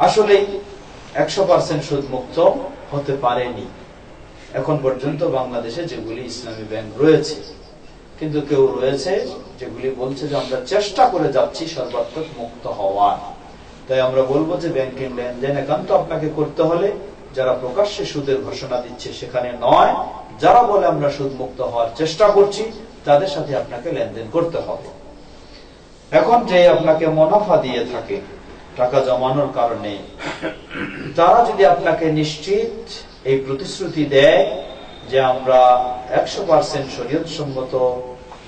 আসলে 100% সুদ মুক্ত হতে পারেনি এখন পর্যন্ত বাংলাদেশে যেগুলি ইসলামী ব্যাংক রয়েছে, কিন্তু কেউ রয়েছে যেগুলি বলছে যে আমরা চেষ্টা করে যাচ্ছি সর্বাত্মক মুক্ত হওয়ার। তাই আমরা বলবো যে ব্যাংকিং লেনদেন একান্ত আপনাকে করতে হলে যারা প্রকাশ্যে সুদের ঘোষণা দিচ্ছে সেখানে নয়, যারা বলে আমরা সুদ মুক্ত হওয়ার চেষ্টা করছি তাদের সাথে আপনাকে লেনদেন করতে হবে। এখন যে আপনাকে মুনাফা দিয়ে থাকে টাকা জমানোর কারণে, তারা যদি আপনাকে নিশ্চিত এই প্রতিশ্রুতি দেয় যে আমরা 100% শরীয়তসম্মত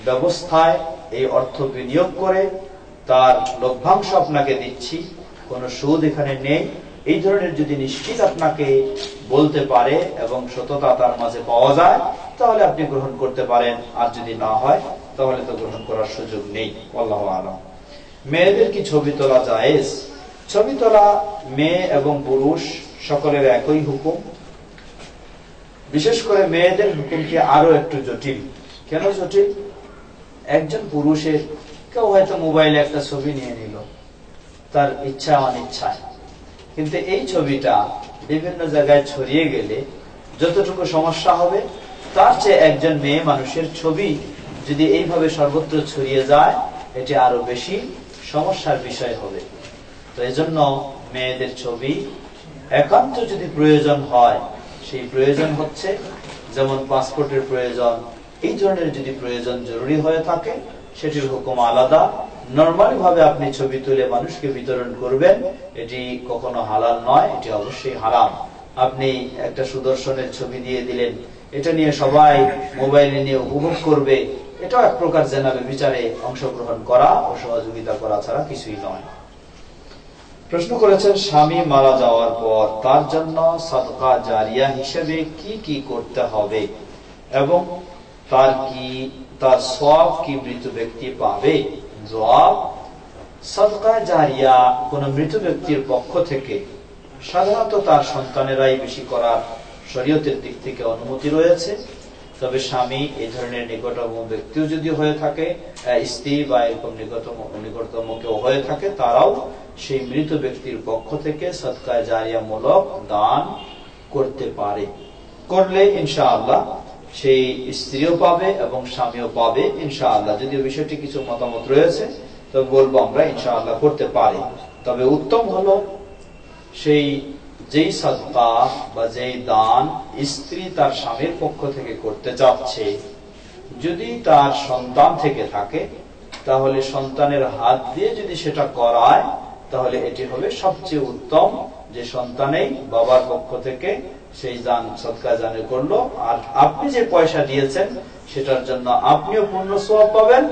ব্যবস্থায় এই অর্থ বিনিয়োগ করে তার লভ্যাংশ আপনাকে দিচ্ছি, কোনো সুদ এখানে নেই, এই ধরনের যদি নিশ্চিত আপনাকে বলতে পারে এবং সততা তার মাঝে পাওয়া যায়, তাহলে আপনি গ্রহণ করতে পারেন। আর যদি না হয় তাহলে তো গ্রহণ করার সুযোগ নেই। আল্লাহু আ'লাম। মেয়েদের কি ছবি তোলা জায়েজ? ছবি তোলা মেয়ে এবং পুরুষ সকলের একই হুকুম। বিশেষ করে মেয়েদের হুকুমটি আরো একটু জটিল। কেন জটিল? একজন পুরুষের কেউ হয়তো মোবাইলে একটা ছবি নিয়ে নিল তার ইচ্ছা অনিচ্ছায়, কিন্তু এই ছবিটা বিভিন্ন জায়গায় ছড়িয়ে গেলে যতটুকু সমস্যা হবে, তার চেয়ে একজন মেয়ে মানুষের ছবি যদি এইভাবে সর্বত্র ছড়িয়ে যায়, এটি আরো বেশি সমস্যার বিষয় হবে। তো এজন্য মেয়েদের ছবি একান্ত যদি প্রয়োজন হয়, সেই প্রয়োজন হচ্ছে যেমন পাসপোর্টের প্রয়োজন, এই ধরনের যদি প্রয়োজন জরুরি হয়ে থাকে, সেটির হুকুম আলাদা। নরমালি ভাবে আপনি ছবি তুলে মানুষকে বিতরণ করবেন, এটি কখনো হালাল নয়, এটি অবশ্যই হারাম। আপনি একটা সুদর্শনের ছবি দিয়ে দিলেন, এটা নিয়ে সবাই মোবাইলে নিয়ে উপভোগ করবে, এটাও এক প্রকার জেনাবে বিচারে অংশগ্রহণ করা ও সহযোগিতা করা ছাড়া কিছুই নয়। প্রশ্ন করেছেন, স্বামী মারা যাওয়ার পর তার জন্য সাদকা জারিয়া হিসেবে কি কি করতে হবে এবং তার সওয়াব কি মৃত ব্যক্তি পাবে? জবাব, সাদকা জারিয়া কোন মৃত ব্যক্তির পক্ষ থেকে সাধারণত তার সন্তানেরাই বেশি করার শরীয়তের দিক থেকে অনুমতি রয়েছে। তবে স্বামী এই ধরনের নিকটতম ব্যক্তিও যদি হয়ে থাকে, স্ত্রী বা এরকম নিকটতম কেউ হয়ে থাকে, তারাও সেই মৃত ব্যক্তির পক্ষ থেকে সাদকা জারিয়া মূলক দান করতে পারে। করলে ইনশাআল্লাহ সেই স্ত্রীও পাবে এবং স্বামীও পাবে ইনশাআল্লাহ। যদিও বিষয়টি কিছু মতামত রয়েছে, তবে বলবো আমরা ইনশাআল্লাহ করতে পারি। তবে উত্তম হলো সেই যেই সাদকা বা যেই দান স্ত্রী তার স্বামীর পক্ষ থেকে করতে চাচ্ছে, যদি তার সন্তান থেকে থাকে, তাহলে সন্তানের হাত দিয়ে যদি সেটা করায়, তাহলে এটি হবে সবচেয়ে উত্তম, যে সন্তানেই বাবার পক্ষ থেকে সেই দান সদকা জানে করলো, আর আপনি যে পয়সা দিয়েছেন সেটার জন্য আপনিও পূর্ণ সওয়াব পাবেন